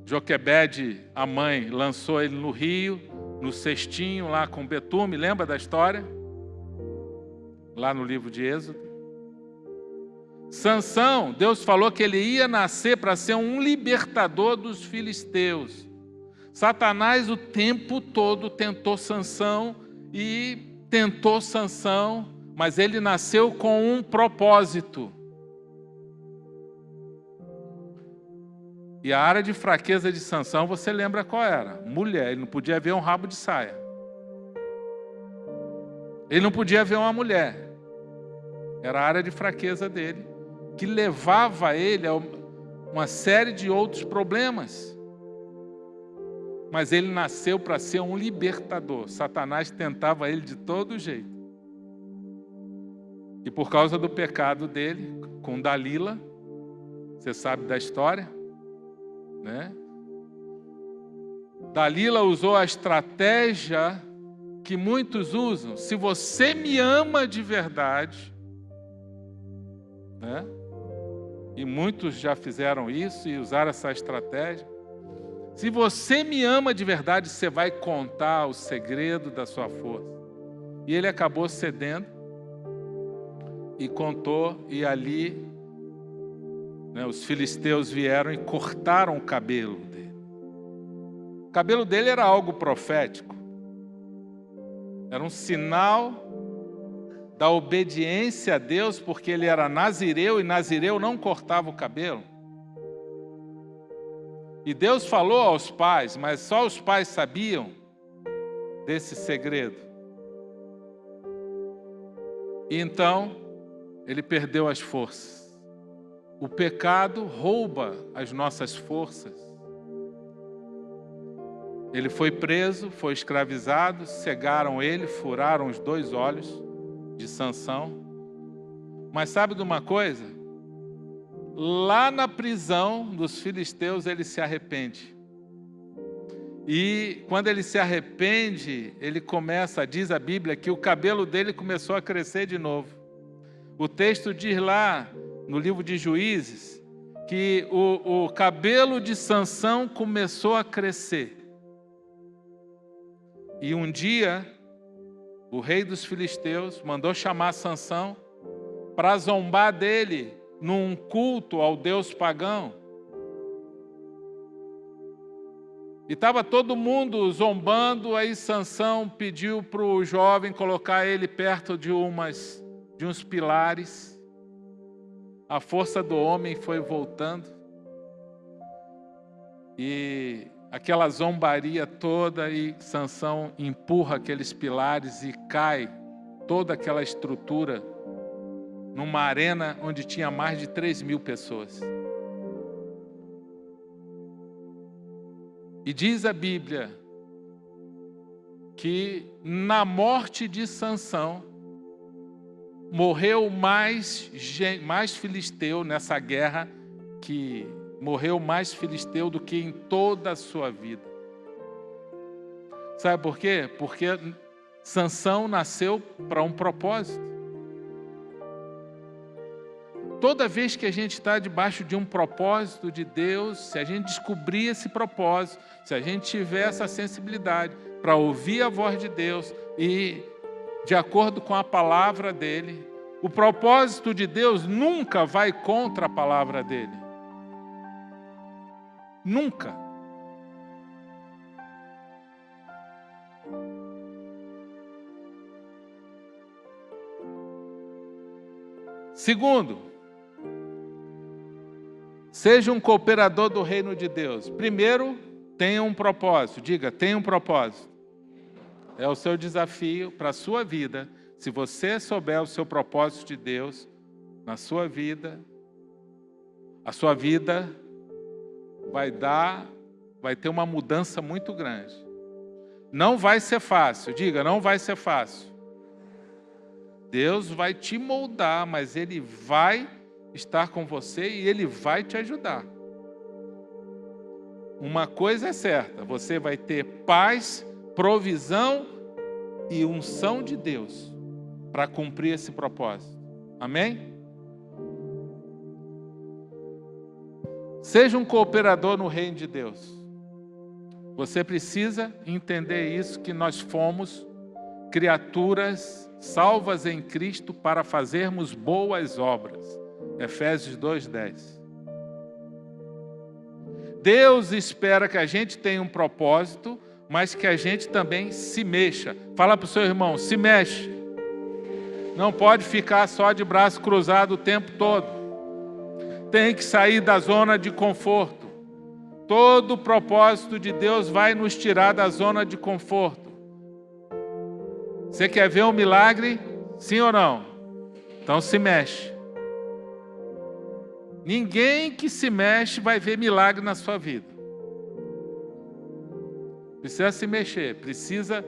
Joquebede, a mãe, lançou ele no rio, no cestinho lá com betume, lembra da história? Lá no livro de Êxodo. Sansão, Deus falou que ele ia nascer para ser um libertador dos filisteus. Satanás o tempo todo tentou Sansão, mas ele nasceu com um propósito. E a área de fraqueza de Sansão, você lembra qual era? Mulher, ele não podia ver um rabo de saia. Ele não podia ver uma mulher. Era a área de fraqueza dele, que levava ele a uma série de outros problemas. Mas ele nasceu para ser um libertador. Satanás tentava ele de todo jeito. E por causa do pecado dele, com Dalila, você sabe da história, né? Dalila usou a estratégia que muitos usam. Se você me ama de verdade, né? E muitos já fizeram isso e usaram essa estratégia. Se você me ama de verdade, você vai contar o segredo da sua força. E ele acabou cedendo e contou, e ali, né, os filisteus vieram e cortaram o cabelo dele. O cabelo dele era algo profético. Era um sinal da obediência a Deus, porque ele era nazireu, e nazireu não cortava o cabelo. E Deus falou aos pais, mas só os pais sabiam desse segredo. E então, ele perdeu as forças. O pecado rouba as nossas forças. Ele foi preso, foi escravizado, cegaram ele, furaram os 2 olhos de Sansão. Mas sabe de uma coisa? Lá na prisão dos filisteus ele se arrepende. E quando ele se arrepende, ele começa, diz a Bíblia, que o cabelo dele começou a crescer de novo. O texto diz lá, no livro de Juízes, que o cabelo de Sansão começou a crescer. E um dia, o rei dos filisteus mandou chamar Sansão para zombar dele num culto ao deus pagão. E estava todo mundo zombando, aí Sansão pediu para o jovem colocar ele perto de uns pilares. A força do homem foi voltando. e aquela zombaria toda, e Sansão empurra aqueles pilares e cai toda aquela estrutura numa arena onde tinha mais de 3.000 pessoas. E diz a Bíblia que na morte de Sansão morreu mais filisteu nessa guerra, que morreu mais filisteu do que em toda a sua vida. Sabe por quê? Porque Sansão nasceu para um propósito. Toda vez que a gente está debaixo de um propósito de Deus, se a gente descobrir esse propósito, se a gente tiver essa sensibilidade para ouvir a voz de Deus e de acordo com a palavra dele, o propósito de Deus nunca vai contra a palavra dele. Nunca. Segundo, seja um cooperador do reino de Deus. Primeiro, tenha um propósito. Diga, tenha um propósito. É o seu desafio para a sua vida. Se você souber o seu propósito de Deus na sua vida, a sua vida vai ter uma mudança muito grande. Não vai ser fácil. Diga, não vai ser fácil. Deus vai te moldar, mas Ele vai estar com você e Ele vai te ajudar. Uma coisa é certa, você vai ter paz, provisão e unção de Deus para cumprir esse propósito. Amém? Seja um cooperador no reino de Deus. Você precisa entender isso, que nós fomos criaturas salvas em Cristo para fazermos boas obras. Efésios 2:10. Deus espera que a gente tenha um propósito, mas que a gente também se mexa. Fala para o seu irmão, se mexe. Não pode ficar só de braço cruzado o tempo todo. Tem que sair da zona de conforto. Todo o propósito de Deus vai nos tirar da zona de conforto. Você quer ver um milagre? Sim ou não? Então se mexe. Ninguém que se mexe vai ver milagre na sua vida. Precisa se mexer, precisa...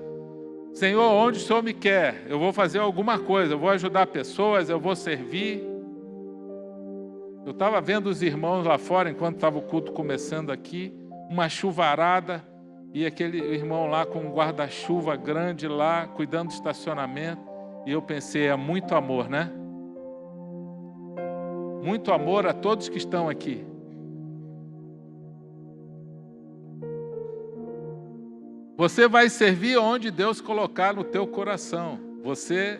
Senhor, onde o Senhor me quer? Eu vou fazer alguma coisa, eu vou ajudar pessoas, eu vou servir. Eu estava vendo os irmãos lá fora, enquanto estava o culto começando aqui, uma chuvarada, e aquele irmão lá com um guarda-chuva grande lá, cuidando do estacionamento, e eu pensei, é muito amor, né? Muito amor a todos que estão aqui. Você vai servir onde Deus colocar no teu coração.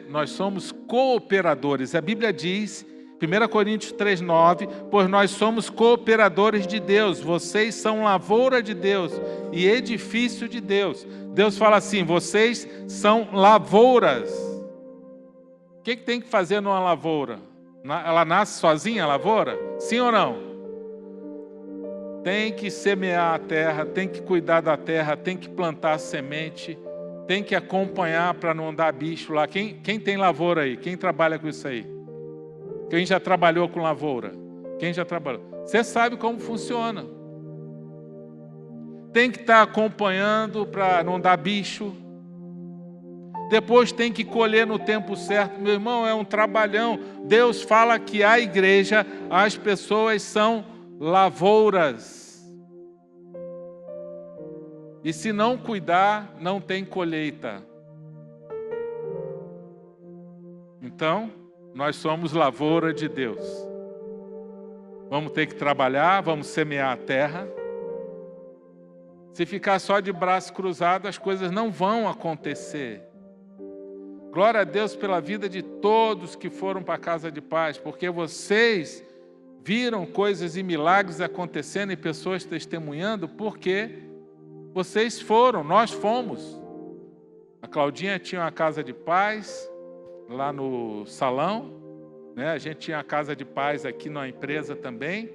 Nós somos cooperadores. A Bíblia diz, 1 Coríntios 3:9, pois nós somos cooperadores de Deus. Vocês são lavoura de Deus e edifício de Deus. Deus fala assim, vocês são lavouras. O que tem que fazer numa lavoura? Ela nasce sozinha, a lavoura? Sim ou não? Tem que semear a terra, tem que cuidar da terra, tem que plantar a semente, tem que acompanhar para não dar bicho lá. Quem tem lavoura aí? Quem trabalha com isso aí? Quem já trabalhou com lavoura? Quem já trabalhou? Você sabe como funciona. Tem que estar acompanhando para não dar bicho. Depois tem que colher no tempo certo. Meu irmão, é um trabalhão. Deus fala que a igreja, as pessoas são lavouras. E se não cuidar, não tem colheita. Então, nós somos lavoura de Deus. Vamos ter que trabalhar, vamos semear a terra. Se ficar só de braço cruzado, as coisas não vão acontecer. Glória a Deus pela vida de todos que foram para a casa de paz, porque vocês viram coisas e milagres acontecendo e pessoas testemunhando, porque vocês foram, nós fomos. A Claudinha tinha uma casa de paz lá no salão, né? A gente tinha a casa de paz aqui na empresa também,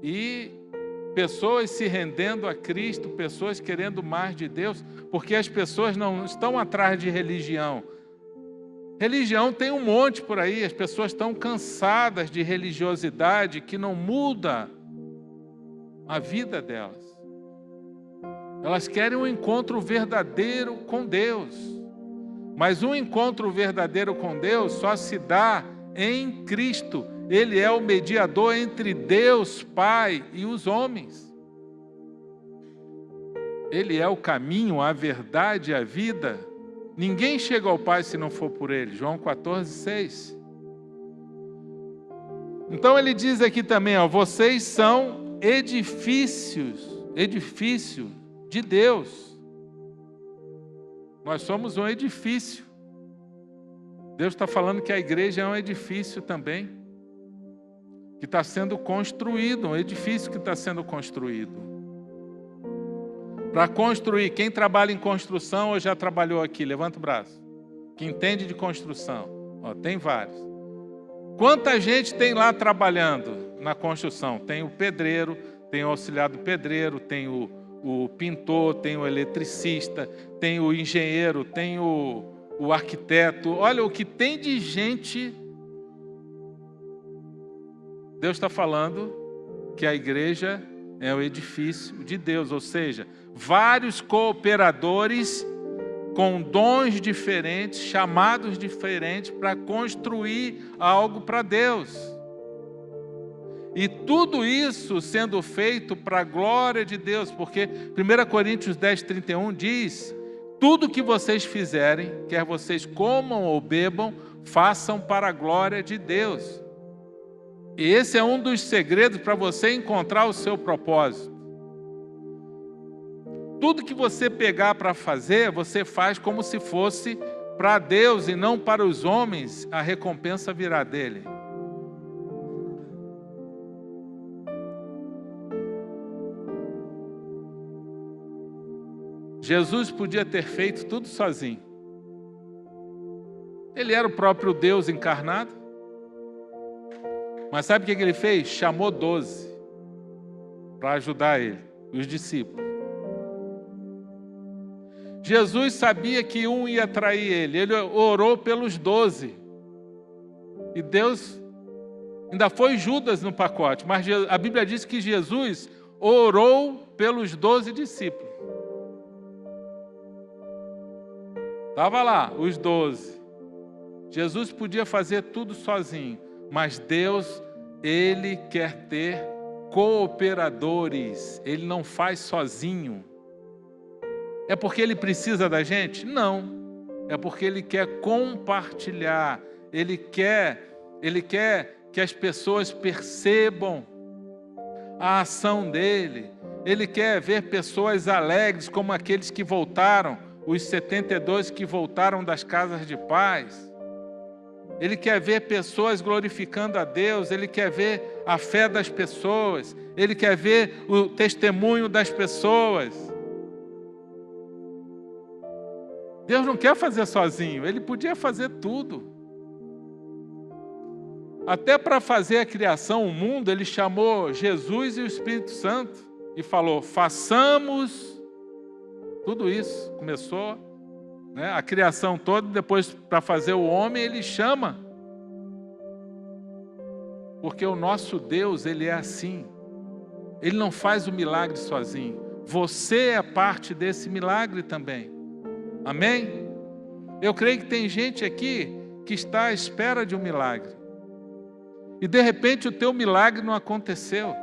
e pessoas se rendendo a Cristo, pessoas querendo mais de Deus, porque as pessoas não estão atrás de religião. Religião tem um monte por aí, as pessoas estão cansadas de religiosidade que não muda a vida delas. Elas querem um encontro verdadeiro com Deus. Mas um encontro verdadeiro com Deus só se dá em Cristo. Ele é o mediador entre Deus, Pai, e os homens. Ele é o caminho, a verdade e a vida. Ninguém chega ao Pai se não for por Ele. João 14:6. Então ele diz aqui também, vocês são edifício de Deus. Nós somos um edifício. Deus está falando que a igreja é um edifício também, que está sendo construído, um edifício que está sendo construído. Para construir, quem trabalha em construção ou já trabalhou aqui? Levanta o braço. Quem entende de construção? Tem vários. Quanta gente tem lá trabalhando na construção? Tem o pedreiro, tem o auxiliar do pedreiro, tem o pintor, tem o eletricista, tem o engenheiro, tem o arquiteto. Olha o que tem de gente. Deus está falando que a igreja é o edifício de Deus, ou seja, vários cooperadores com dons diferentes, chamados diferentes para construir algo para Deus. E tudo isso sendo feito para a glória de Deus, porque 1 Coríntios 10:31 diz: tudo que vocês fizerem, quer vocês comam ou bebam, façam para a glória de Deus. E esse é um dos segredos para você encontrar o seu propósito. Tudo que você pegar para fazer, você faz como se fosse para Deus e não para os homens, a recompensa virá dele. Jesus podia ter feito tudo sozinho. Ele era o próprio Deus encarnado. Mas sabe o que ele fez? Chamou 12 para ajudar ele, os discípulos. Jesus sabia que um ia trair ele. Ele orou pelos 12. E Deus, ainda foi Judas no pacote, mas a Bíblia diz que Jesus orou pelos 12 discípulos. Estava lá, os 12. Jesus podia fazer tudo sozinho, mas Deus, Ele quer ter cooperadores. Ele não faz sozinho. É porque Ele precisa da gente? Não. É porque Ele quer compartilhar. Ele quer que as pessoas percebam a ação dEle. Ele quer ver pessoas alegres como aqueles que voltaram, os 72 que voltaram das casas de paz. Ele quer ver pessoas glorificando a Deus, Ele quer ver a fé das pessoas, Ele quer ver o testemunho das pessoas. Deus não quer fazer sozinho, Ele podia fazer tudo. Até para fazer a criação, o mundo, Ele chamou Jesus e o Espírito Santo e falou: façamos tudo isso. Começou, né, a criação toda, depois para fazer o homem, Ele chama. Porque o nosso Deus, Ele é assim. Ele não faz o milagre sozinho. Você é parte desse milagre também. Amém? Eu creio que tem gente aqui que está à espera de um milagre. E de repente o teu milagre não aconteceu.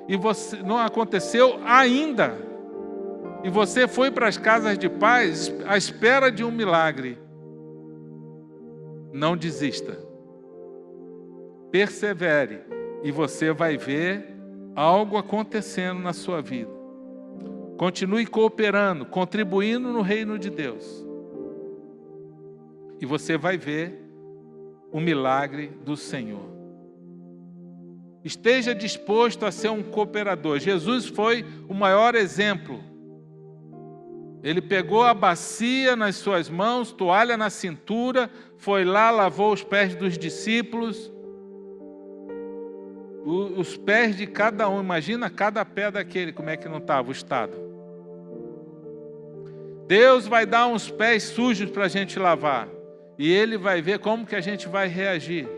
E você não aconteceu ainda. E você foi para as casas de paz à espera de um milagre. Não desista. Persevere. E você vai ver algo acontecendo na sua vida. Continue cooperando, contribuindo no reino de Deus. E você vai ver o milagre do Senhor. Esteja disposto a ser um cooperador. Jesus foi o maior exemplo. Ele pegou a bacia nas suas mãos, toalha na cintura, foi lá, lavou os pés dos discípulos. os pés de cada um. Imagina cada pé daquele, como é que não estava o estado. Deus vai dar uns pés sujos para a gente lavar. E Ele vai ver como que a gente vai reagir.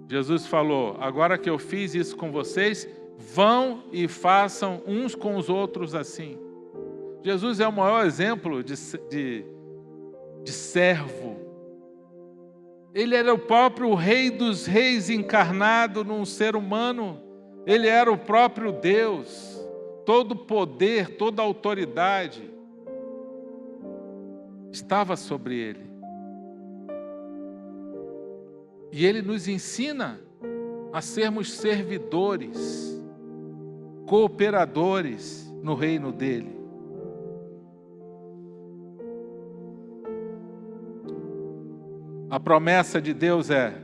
Jesus falou, agora que eu fiz isso com vocês, vão e façam uns com os outros assim. Jesus é o maior exemplo de servo. Ele era o próprio Rei dos Reis encarnado num ser humano. Ele era o próprio Deus. Todo poder, toda autoridade estava sobre ele. E ele nos ensina a sermos servidores, cooperadores no reino dele. A promessa de Deus é: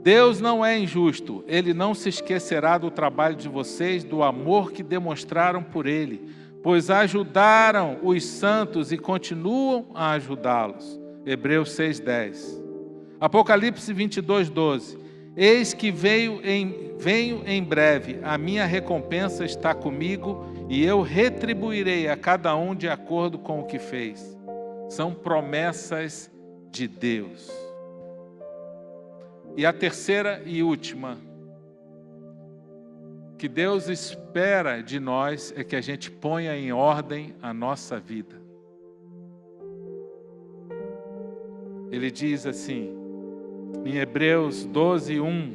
Deus não é injusto, Ele não se esquecerá do trabalho de vocês, do amor que demonstraram por Ele, pois ajudaram os santos e continuam a ajudá-los. Hebreus 6:10. Apocalipse 22:12. Eis que venho em breve, a minha recompensa está comigo e eu retribuirei a cada um de acordo com o que fez. São promessas de Deus. E a terceira e última, que Deus espera de nós, é que a gente ponha em ordem a nossa vida. Ele diz assim, em Hebreus 12:1,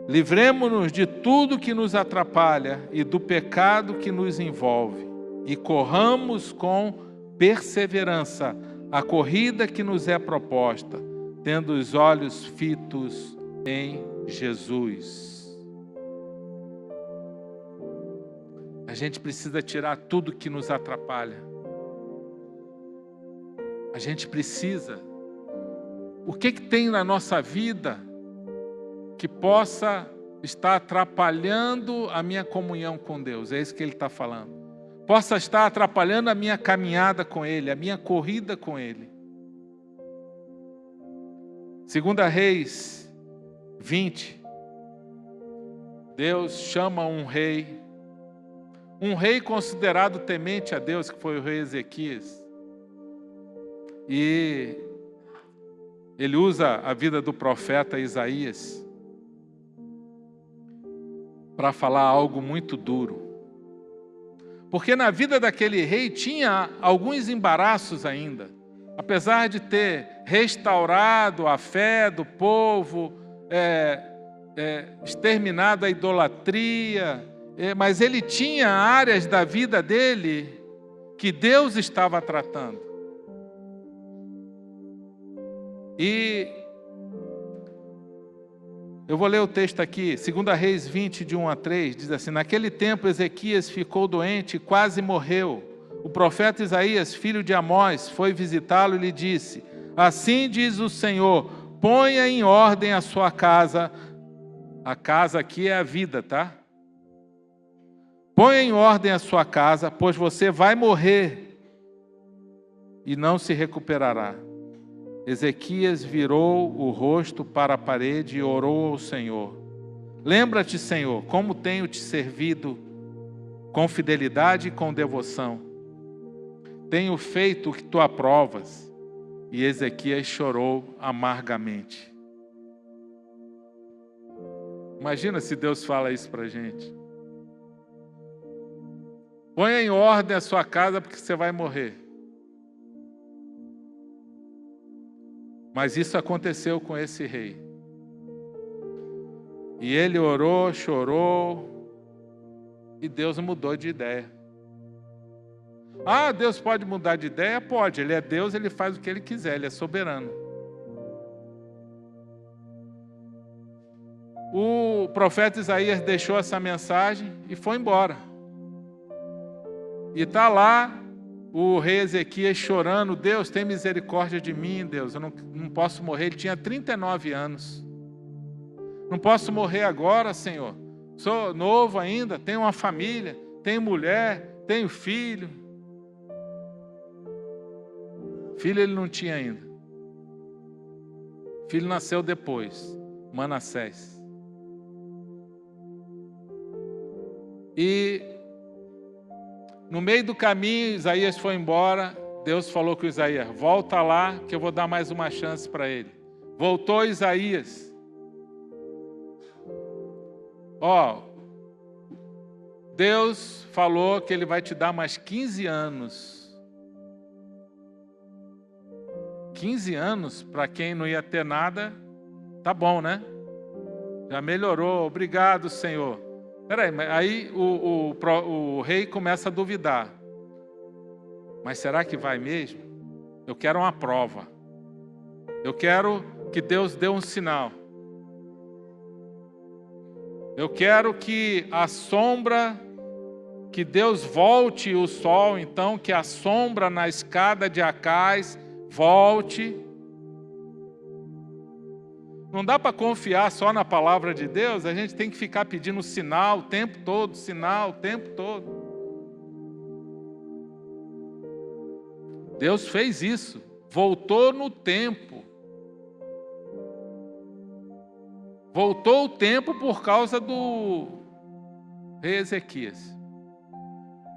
livremo-nos de tudo que nos atrapalha e do pecado que nos envolve, e corramos com perseverança a corrida que nos é proposta, tendo os olhos fitos em Jesus. A gente precisa tirar tudo que nos atrapalha. A gente precisa. O que tem na nossa vida que possa estar atrapalhando a minha comunhão com Deus? É isso que ele está falando. Possa estar atrapalhando a minha caminhada com Ele, a minha corrida com Ele. 2 Reis 20, Deus chama um rei considerado temente a Deus, que foi o rei Ezequias. E ele usa a vida do profeta Isaías para falar algo muito duro. Porque na vida daquele rei tinha alguns embaraços ainda. Apesar de ter restaurado a fé do povo, exterminado a idolatria, mas ele tinha áreas da vida dele que Deus estava tratando. E eu vou ler o texto aqui, 2 Reis 20, de 1-3, diz assim, naquele tempo Ezequias ficou doente e quase morreu. O profeta Isaías, filho de Amós, foi visitá-lo e lhe disse, assim diz o Senhor, ponha em ordem a sua casa. A casa aqui é a vida, tá? Ponha em ordem a sua casa, pois você vai morrer e não se recuperará. Ezequias virou o rosto para a parede e orou ao Senhor. Lembra-te, Senhor, como tenho te servido com fidelidade e com devoção. Tenho feito o que tu aprovas. E Ezequias chorou amargamente. Imagina se Deus fala isso para a gente. Ponha em ordem a sua casa porque você vai morrer. Mas isso aconteceu com esse rei. E ele orou, chorou, e Deus mudou de ideia. Ah, Deus pode mudar de ideia? Pode. Ele é Deus, ele faz o que ele quiser, ele é soberano. O profeta Isaías deixou essa mensagem e foi embora. E está lá o rei Ezequias chorando, Deus, tem misericórdia de mim, Deus, eu não posso morrer. Ele tinha 39 anos. Não posso morrer agora, Senhor. Sou novo ainda, tenho uma família, tenho mulher, tenho filho. Filho ele não tinha ainda. O filho nasceu depois, Manassés. E no meio do caminho, Isaías foi embora. Deus falou com Isaías: volta lá que eu vou dar mais uma chance para ele. Voltou Isaías. Deus falou que ele vai te dar mais 15 anos. 15 anos para quem não ia ter nada, tá bom, né? Já melhorou, obrigado, Senhor. Peraí, aí o rei começa a duvidar. Mas será que vai mesmo? Eu quero uma prova. Eu quero que Deus dê um sinal. Eu quero que a sombra, que Deus volte o sol, então, que a sombra na escada de Acais volte. Não dá para confiar só na palavra de Deus, a gente tem que ficar pedindo sinal o tempo todo, sinal o tempo todo. Deus fez isso, voltou no tempo. Voltou o tempo por causa do rei Ezequias.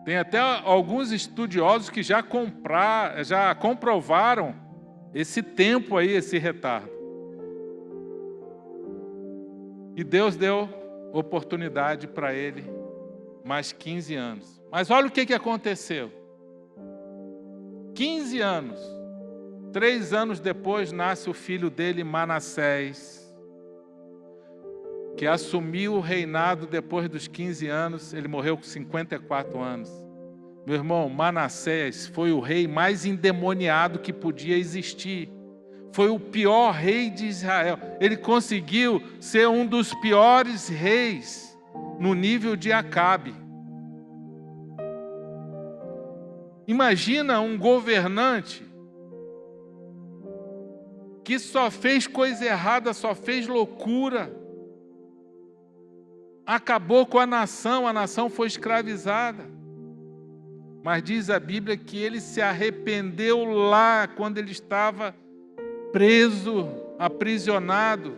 Tem até alguns estudiosos que já comprovaram esse tempo aí, esse retardo. E Deus deu oportunidade para ele mais 15 anos. Mas olha o que aconteceu. 15 anos. 3 anos depois nasce o filho dele, Manassés, que assumiu o reinado depois dos 15 anos. Ele morreu com 54 anos. Meu irmão, Manassés foi o rei mais endemoniado que podia existir. Foi o pior rei de Israel. Ele conseguiu ser um dos piores reis no nível de Acabe. Imagina um governante que só fez coisa errada, só fez loucura. Acabou com a nação foi escravizada. Mas diz a Bíblia que ele se arrependeu lá, quando ele estava preso, aprisionado.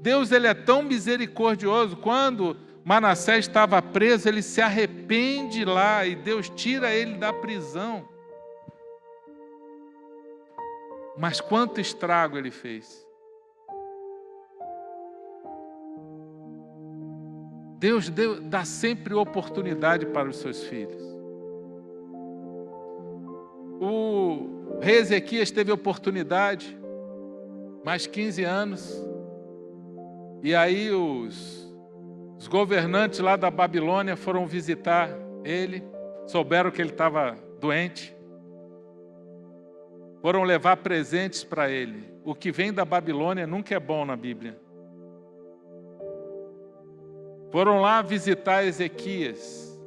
Deus, ele é tão misericordioso. Quando Manassés estava preso, ele se arrepende lá e Deus tira ele da prisão. Mas quanto estrago ele fez. Deus dá sempre oportunidade para os seus filhos. O rei Ezequias teve oportunidade, mais 15 anos, e aí os governantes lá da Babilônia foram visitar ele, souberam que ele estava doente, foram levar presentes para ele. O que vem da Babilônia nunca é bom na Bíblia. Foram lá visitar Ezequias,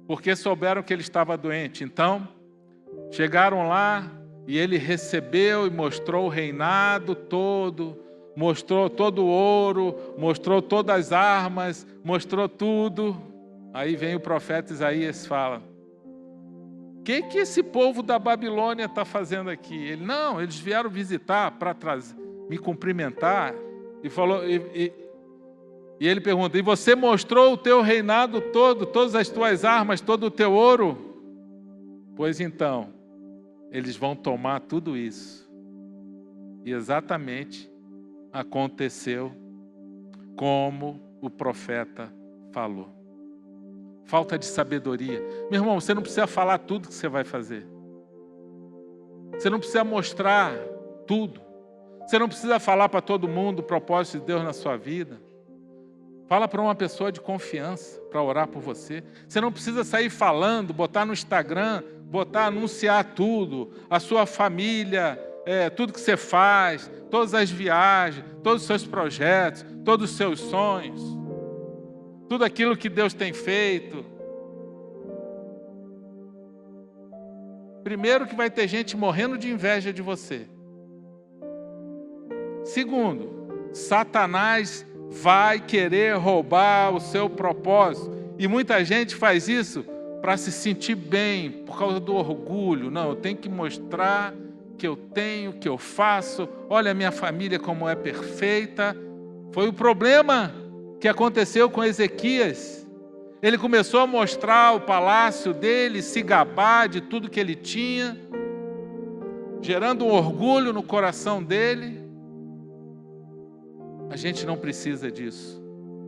porque souberam que ele estava doente. Então, chegaram lá e ele recebeu e mostrou o reinado todo, mostrou todo o ouro, mostrou todas as armas, mostrou tudo. Aí vem o profeta Isaías e fala: o que esse povo da Babilônia está fazendo aqui? Ele: não, eles vieram visitar para me cumprimentar. E falou... E ele pergunta: e você mostrou o teu reinado todo, todas as tuas armas, todo o teu ouro? Pois então, eles vão tomar tudo isso. E exatamente aconteceu como o profeta falou. Falta de sabedoria. Meu irmão, você não precisa falar tudo que você vai fazer. Você não precisa mostrar tudo. Você não precisa falar para todo mundo o propósito de Deus na sua vida. Fala para uma pessoa de confiança para orar por você. Você não precisa sair falando, botar no Instagram, anunciar tudo, a sua família, tudo que você faz, todas as viagens, todos os seus projetos, todos os seus sonhos, tudo aquilo que Deus tem feito. Primeiro, que vai ter gente morrendo de inveja de você. Segundo, Satanás vai querer roubar o seu propósito. E muita gente faz isso para se sentir bem, por causa do orgulho. Não, eu tenho que mostrar que eu tenho, que eu faço, olha a minha família como é perfeita. Foi o problema que aconteceu com Ezequias. Ele começou a mostrar o palácio dele, se gabar de tudo que ele tinha, gerando um orgulho no coração dele. A gente não precisa disso,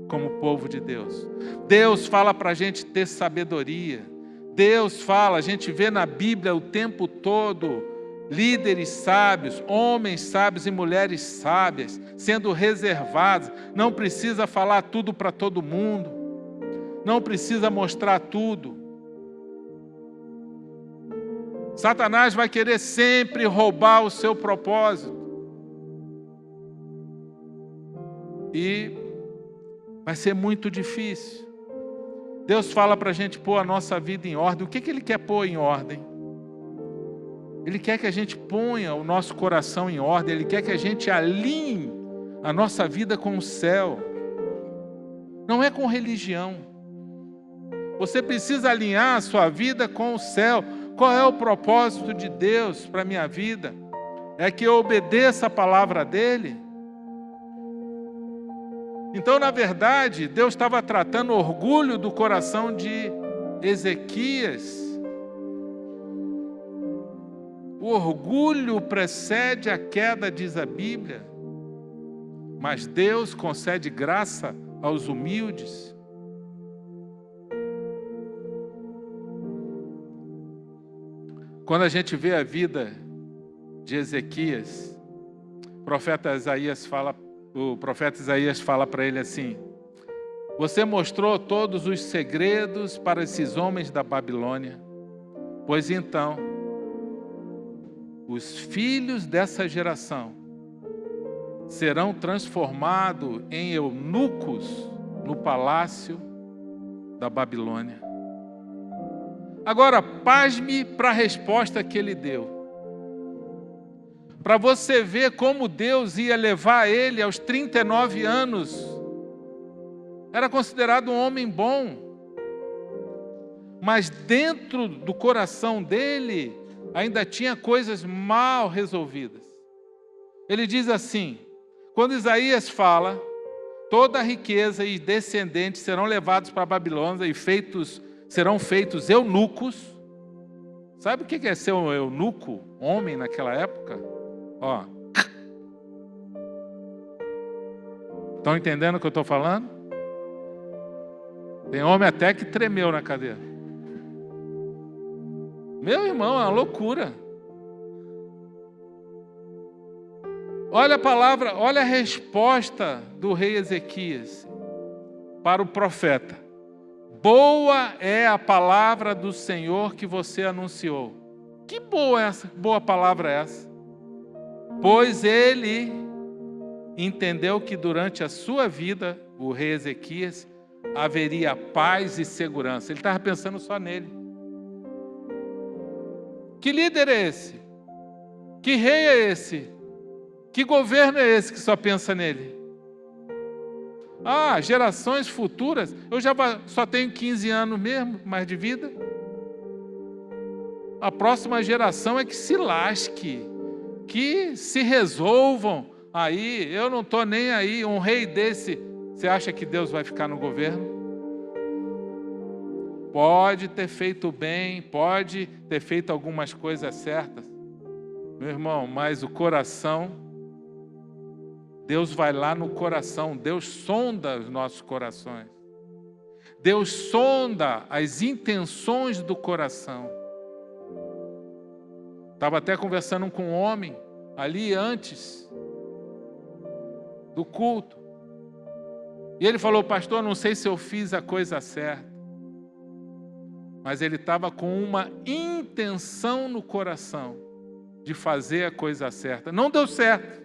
como povo de Deus. Deus fala para a gente ter sabedoria. Deus fala, a gente vê na Bíblia o tempo todo, líderes sábios, homens sábios e mulheres sábias, sendo reservados. Não precisa falar tudo para todo mundo. Não precisa mostrar tudo. Satanás vai querer sempre roubar o seu propósito. E vai ser muito difícil. Deus fala para a gente pôr a nossa vida em ordem. O que Ele quer pôr em ordem? Ele quer que a gente ponha o nosso coração em ordem. Ele quer que a gente alinhe a nossa vida com o céu. Não é com religião. Você precisa alinhar a sua vida com o céu. Qual é o propósito de Deus para a minha vida? É que eu obedeça a palavra dEle? Então, na verdade, Deus estava tratando o orgulho do coração de Ezequias. O orgulho precede a queda, diz a Bíblia. Mas Deus concede graça aos humildes. Quando a gente vê a vida de Ezequias, o profeta Isaías fala para ele assim: você mostrou todos os segredos para esses homens da Babilônia, pois então os filhos dessa geração serão transformados em eunucos no palácio da Babilônia. Agora, pasme para a resposta que ele deu. Para você ver como Deus ia levar ele aos 39 anos. Era considerado um homem bom. Mas dentro do coração dele, ainda tinha coisas mal resolvidas. Ele diz assim, quando Isaías fala, toda a riqueza e descendentes serão levados para a Babilônia e serão feitos eunucos. Sabe o que é ser um eunuco, homem naquela época? Ó. Estão entendendo o que eu estou falando? Tem homem até que tremeu na cadeira. Meu irmão, é uma loucura. Olha a palavra, olha a resposta do rei Ezequias para o profeta. Boa é a palavra do Senhor que você anunciou. Que boa palavra é essa? Pois ele entendeu que durante a sua vida, o rei Ezequias, haveria paz e segurança. Ele estava pensando só nele. Que líder é esse? Que rei é esse? Que governo é esse que só pensa nele? Ah, gerações futuras, eu já só tenho 15 anos mesmo, mais de vida. A próxima geração é que se lasque, que se resolvam aí, eu não estou nem aí. Um rei desse, você acha que Deus vai ficar no governo? Pode ter feito bem, pode ter feito algumas coisas certas, meu irmão, mas o coração, Deus vai lá no coração, Deus sonda os nossos corações. Deus sonda as intenções do coração. Estava até conversando com um homem ali antes do culto. E ele falou, pastor, não sei se eu fiz a coisa certa. Mas ele estava com uma intenção no coração de fazer a coisa certa. Não deu certo.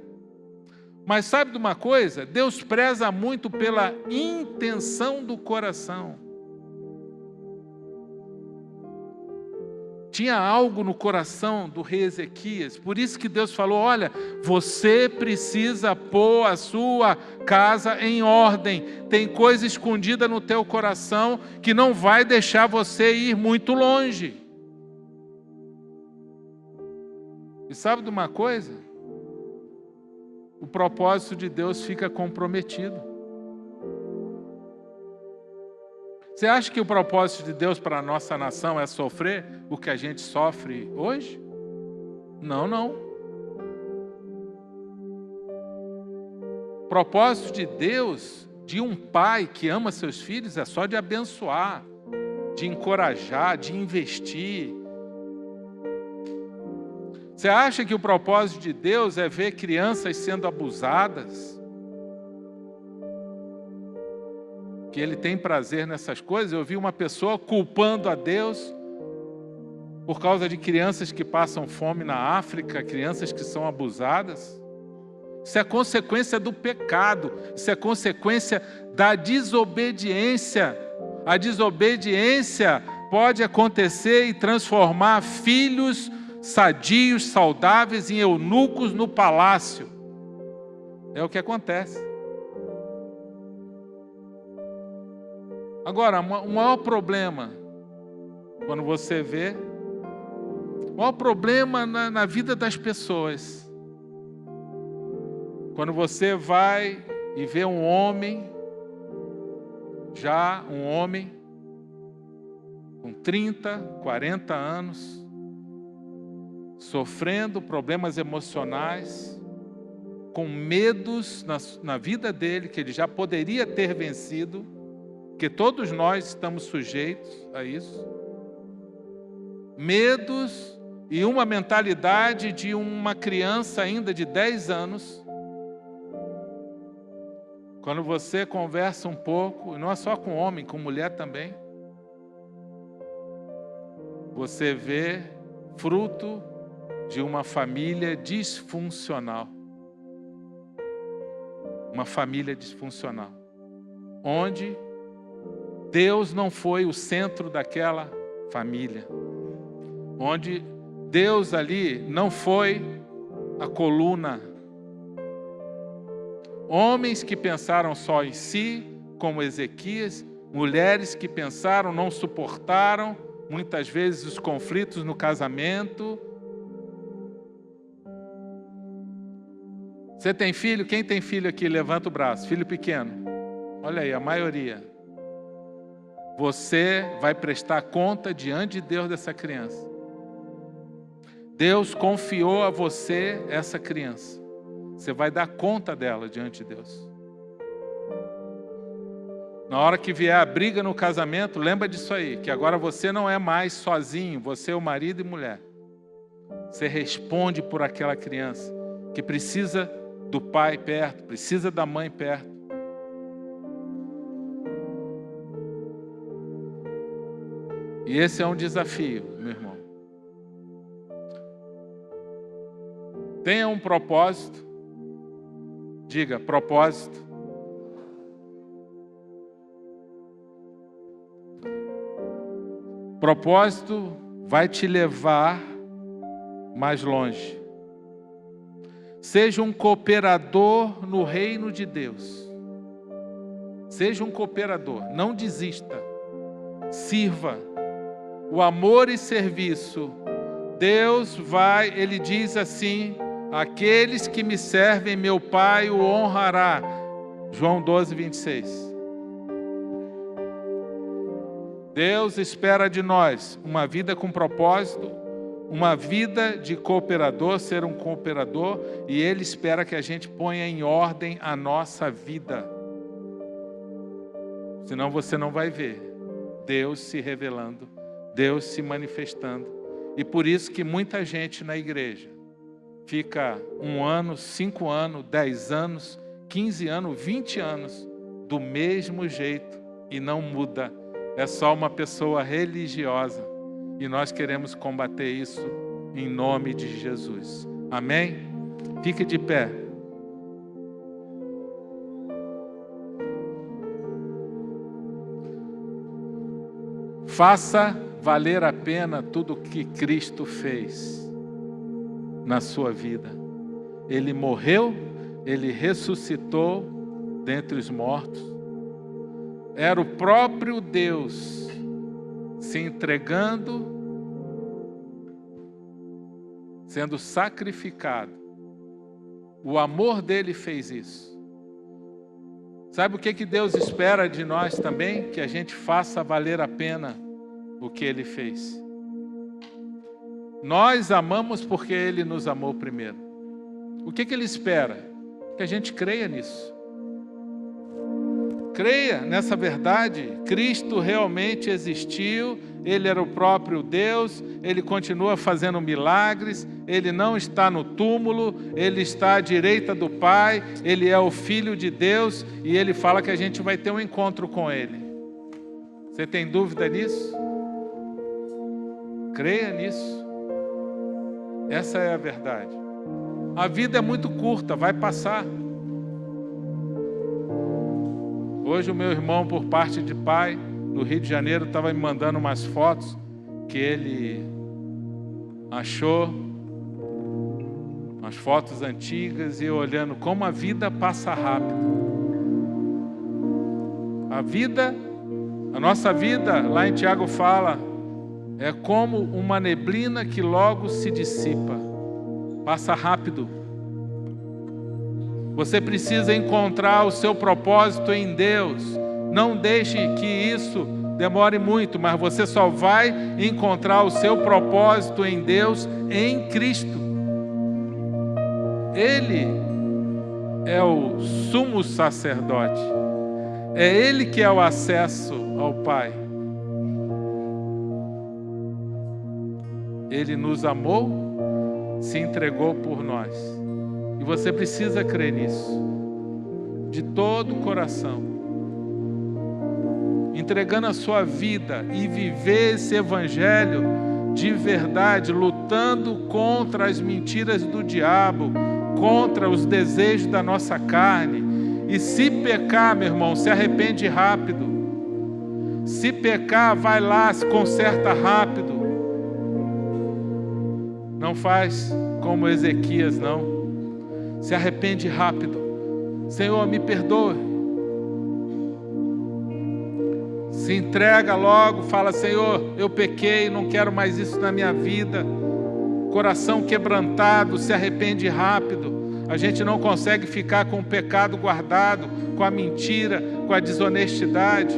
Mas sabe de uma coisa? Deus preza muito pela intenção do coração. Tinha algo no coração do rei Ezequias, por isso que Deus falou, olha, você precisa pôr a sua casa em ordem. Tem coisa escondida no teu coração que não vai deixar você ir muito longe. E sabe de uma coisa? O propósito de Deus fica comprometido. Você acha que o propósito de Deus para a nossa nação é sofrer o que a gente sofre hoje? Não, não. O propósito de Deus, de um pai que ama seus filhos, é só de abençoar, de encorajar, de investir. Você acha que o propósito de Deus é ver crianças sendo abusadas? Que Ele tem prazer nessas coisas? Eu vi uma pessoa culpando a Deus por causa de crianças que passam fome na África, crianças que são abusadas. Isso é consequência do pecado, isso é consequência da desobediência. A desobediência pode acontecer e transformar filhos sadios, saudáveis, em eunucos no palácio. É o que acontece. Agora, o maior problema, quando você vê, o maior problema na vida das pessoas, quando você vai e vê um homem com 30, 40 anos, sofrendo problemas emocionais, com medos na vida dele, que ele já poderia ter vencido, porque todos nós estamos sujeitos a isso. Medos e uma mentalidade de uma criança ainda de 10 anos. Quando você conversa um pouco, e não é só com homem, com mulher também, você vê fruto de uma família disfuncional. Uma família disfuncional. Onde Deus não foi o centro daquela família. Onde Deus ali não foi a coluna. Homens que pensaram só em si, como Ezequias, mulheres que pensaram, não suportaram, muitas vezes, os conflitos no casamento. Você tem filho? Quem tem filho aqui? Levanta o braço. Filho pequeno. Olha aí, a maioria. Você vai prestar conta diante de Deus dessa criança. Deus confiou a você essa criança. Você vai dar conta dela diante de Deus. Na hora que vier a briga no casamento, lembra disso aí, que agora você não é mais sozinho, você é o marido e mulher. Você responde por aquela criança que precisa do pai perto, precisa da mãe perto. E esse é um desafio, meu irmão. Tenha um propósito. Diga, propósito. Propósito vai te levar mais longe. Seja um cooperador no reino de Deus. Seja um cooperador, não desista. Sirva. O amor e serviço. Deus vai, Ele diz assim: aqueles que me servem, meu Pai o honrará. João 12, 26. Deus espera de nós uma vida com propósito, uma vida de cooperador, ser um cooperador, e Ele espera que a gente ponha em ordem a nossa vida. Senão você não vai ver Deus se revelando, Deus se manifestando. E por isso que muita gente na igreja fica 1 ano, 5 anos, 10 anos, 15 anos, 20 anos do mesmo jeito e não muda. É só uma pessoa religiosa. E nós queremos combater isso em nome de Jesus. Amém? Fique de pé. Faça valer a pena tudo o que Cristo fez na sua vida. Ele morreu, Ele ressuscitou dentre os mortos. Era o próprio Deus se entregando, sendo sacrificado. O amor dele fez isso. Sabe o que Deus espera de nós também? Que a gente faça valer a pena o que ele fez. Nós amamos porque ele nos amou primeiro. O que ele espera? Que a gente creia nisso. Creia nessa verdade. Cristo realmente existiu, ele era o próprio Deus, ele continua fazendo milagres, ele não está no túmulo, ele está à direita do Pai, ele é o Filho de Deus e ele fala que a gente vai ter um encontro com ele. Você tem dúvida nisso? Creia nisso. Essa é a verdade. A vida é muito curta, vai passar. Hoje o meu irmão, por parte de pai, no Rio de Janeiro, estava me mandando umas fotos que ele achou, umas fotos antigas, e eu olhando como a vida passa rápido. A nossa vida, lá em Tiago fala, é como uma neblina que logo se dissipa. Passa rápido. Você precisa encontrar o seu propósito em Deus. Não deixe que isso demore muito, mas você só vai encontrar o seu propósito em Deus, em Cristo. Ele é o sumo sacerdote. É Ele que é o acesso ao Pai. Ele nos amou, se entregou por nós. E você precisa crer nisso, de todo o coração. Entregando a sua vida e viver esse evangelho de verdade, lutando contra as mentiras do diabo, contra os desejos da nossa carne. E se pecar, meu irmão, se arrepende rápido. Se pecar, vai lá, se conserta rápido. Não faz como Ezequias, não. Se arrepende rápido. Senhor, me perdoe. Se entrega logo, fala: Senhor, eu pequei, não quero mais isso na minha vida. Coração quebrantado, se arrepende rápido. A gente não consegue ficar com o pecado guardado, com a mentira, com a desonestidade.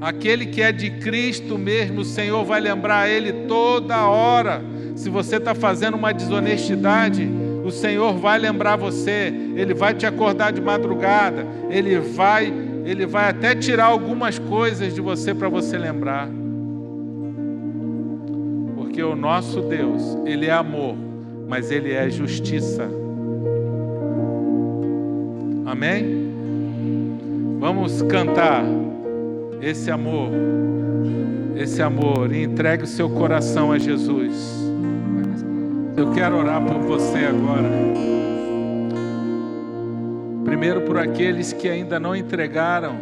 Aquele que é de Cristo mesmo, o Senhor vai lembrar ele toda hora. Se você está fazendo uma desonestidade, o Senhor vai lembrar você. Ele vai te acordar de madrugada. Ele vai até tirar algumas coisas de você para você lembrar. Porque o nosso Deus, Ele é amor, mas Ele é justiça. Amém? Vamos cantar esse amor, e entregue o seu coração a Jesus. Eu quero orar por você agora. Primeiro por aqueles que ainda não entregaram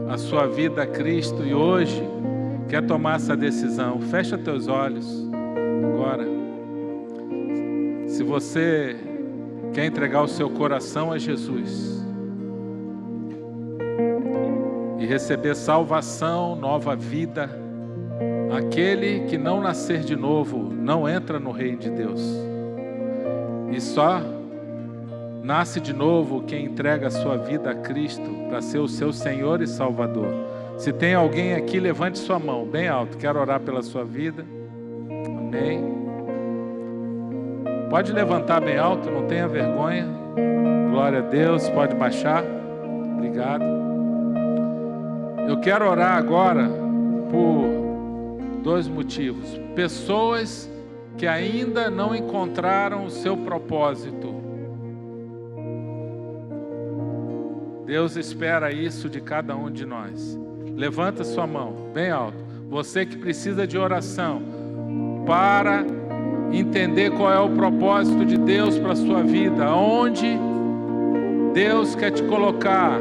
a sua vida a Cristo e hoje quer tomar essa decisão. Fecha teus olhos agora. Se você quer entregar o seu coração a Jesus e receber salvação, nova vida, aquele que não nascer de novo não entra no reino de Deus. E só nasce de novo quem entrega a sua vida a Cristo para ser o seu Senhor e Salvador. Se tem alguém aqui, levante sua mão bem alto. Quero orar pela sua vida. Amém. Pode levantar bem alto, não tenha vergonha. Glória a Deus. Pode baixar. Obrigado. Eu quero orar agora por dois motivos. Pessoas que ainda não encontraram o seu propósito. Deus espera isso de cada um de nós. Levanta sua mão bem alto. Você que precisa de oração para entender qual é o propósito de Deus para a sua vida, onde Deus quer te colocar.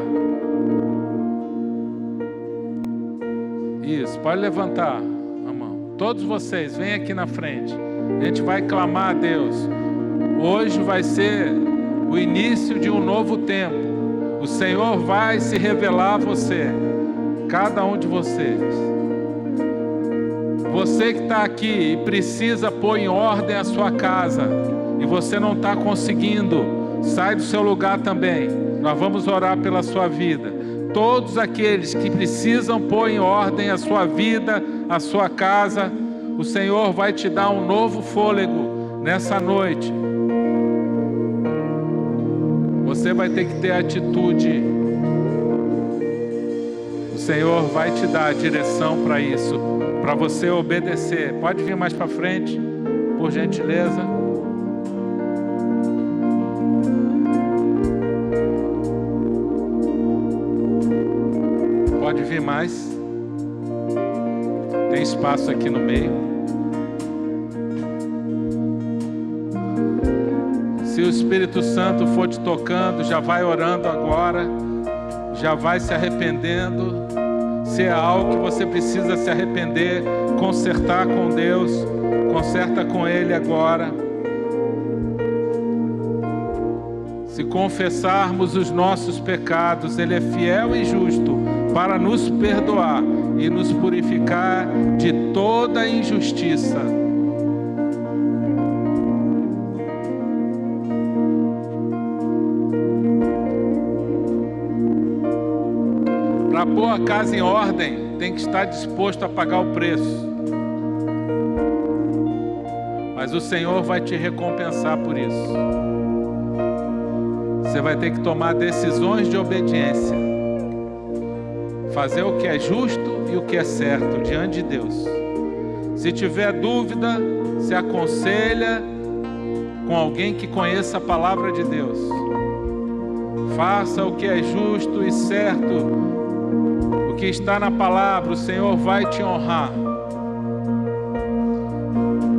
Isso, pode levantar a mão. Todos vocês, vêm aqui na frente. A gente vai clamar a Deus. Hoje vai ser o início de um novo tempo. O Senhor vai se revelar a você, cada um de vocês. Você que está aqui e precisa pôr em ordem a sua casa e você não está conseguindo, sai do seu lugar também. Nós vamos orar pela sua vida. Todos aqueles que precisam pôr em ordem a sua vida, a sua casa, o Senhor vai te dar um novo fôlego nessa noite. Você vai ter que ter atitude. O Senhor vai te dar a direção para isso, para você obedecer. Pode vir mais para frente, por gentileza. Pode vir mais. Tem espaço aqui no meio. Se o Espírito Santo for te tocando, já vai orando agora, já vai se arrependendo. Se é algo que você precisa se arrepender, consertar com Deus, conserta com Ele agora. Se confessarmos os nossos pecados, Ele é fiel e justo para nos perdoar e nos purificar de toda injustiça. Para pôr a casa em ordem, tem que estar disposto a pagar o preço. Mas o Senhor vai te recompensar por isso. Você vai ter que tomar decisões de obediência. Fazer o que é justo e o que é certo diante de Deus. Se tiver dúvida, se aconselha com alguém que conheça a palavra de Deus. Faça o que é justo e certo. O que está na palavra, o Senhor vai te honrar.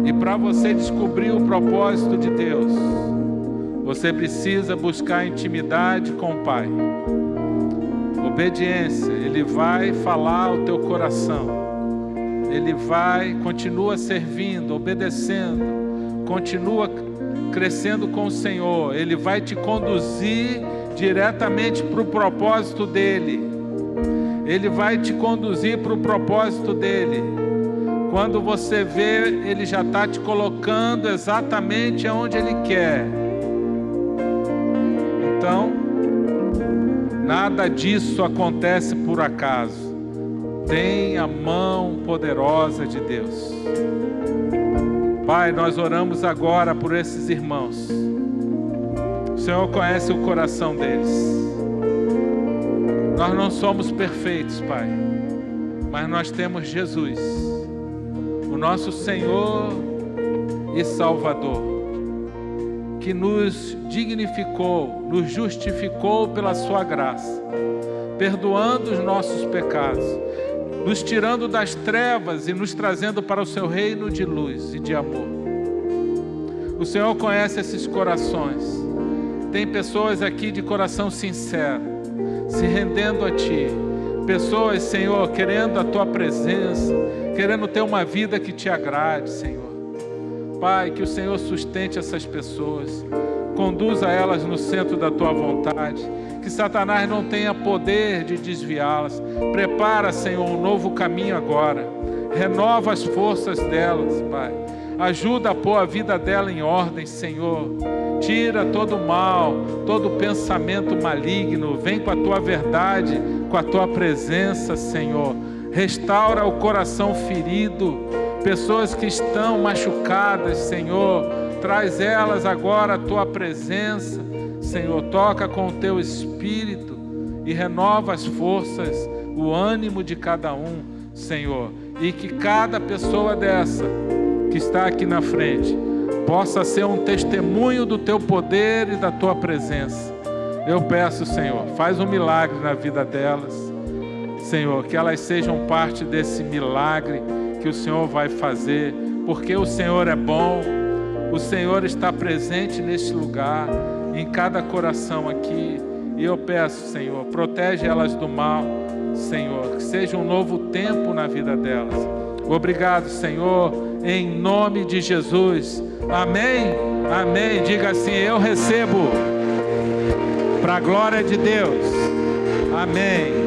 E para você descobrir o propósito de Deus, você precisa buscar intimidade com o Pai. Obediência, Ele vai falar ao teu coração. Ele continua servindo, obedecendo, continua crescendo com o Senhor. Ele vai te conduzir diretamente para o propósito dEle. Ele vai te conduzir para o propósito dEle. Quando você vê, Ele já está te colocando exatamente aonde Ele quer. Então, nada disso acontece por acaso. Tem a mão poderosa de Deus. Pai, nós oramos agora por esses irmãos. O Senhor conhece o coração deles. Nós não somos perfeitos, Pai, mas nós temos Jesus, o nosso Senhor e Salvador, que nos dignificou, nos justificou pela sua graça, perdoando os nossos pecados, nos tirando das trevas e nos trazendo para o seu reino de luz e de amor. O Senhor conhece esses corações. Tem pessoas aqui de coração sincero, se rendendo a Ti. Pessoas, Senhor, querendo a Tua presença, querendo ter uma vida que Te agrade, Senhor. Pai, que o Senhor sustente essas pessoas, conduza elas no centro da Tua vontade, que Satanás não tenha poder de desviá-las. Prepara, Senhor, um novo caminho agora. Renova as forças delas, Pai. Ajuda a pôr a vida dela em ordem, Senhor. Tira todo o mal, todo o pensamento maligno. Vem com a Tua verdade, com a Tua presença, Senhor. Restaura o coração ferido. Pessoas que estão machucadas, Senhor. Traz elas agora a Tua presença, Senhor. Toca com o Teu Espírito e renova as forças, o ânimo de cada um, Senhor. E que cada pessoa dessa que está aqui na frente possa ser um testemunho do Teu poder e da Tua presença. Eu peço, Senhor, faz um milagre na vida delas, Senhor, que elas sejam parte desse milagre que o Senhor vai fazer, porque o Senhor é bom, o Senhor está presente neste lugar, em cada coração aqui. E eu peço, Senhor, protege elas do mal, Senhor, que seja um novo tempo na vida delas. Obrigado, Senhor, em nome de Jesus. Amém? Amém. Diga assim: eu recebo, para a glória de Deus. Amém.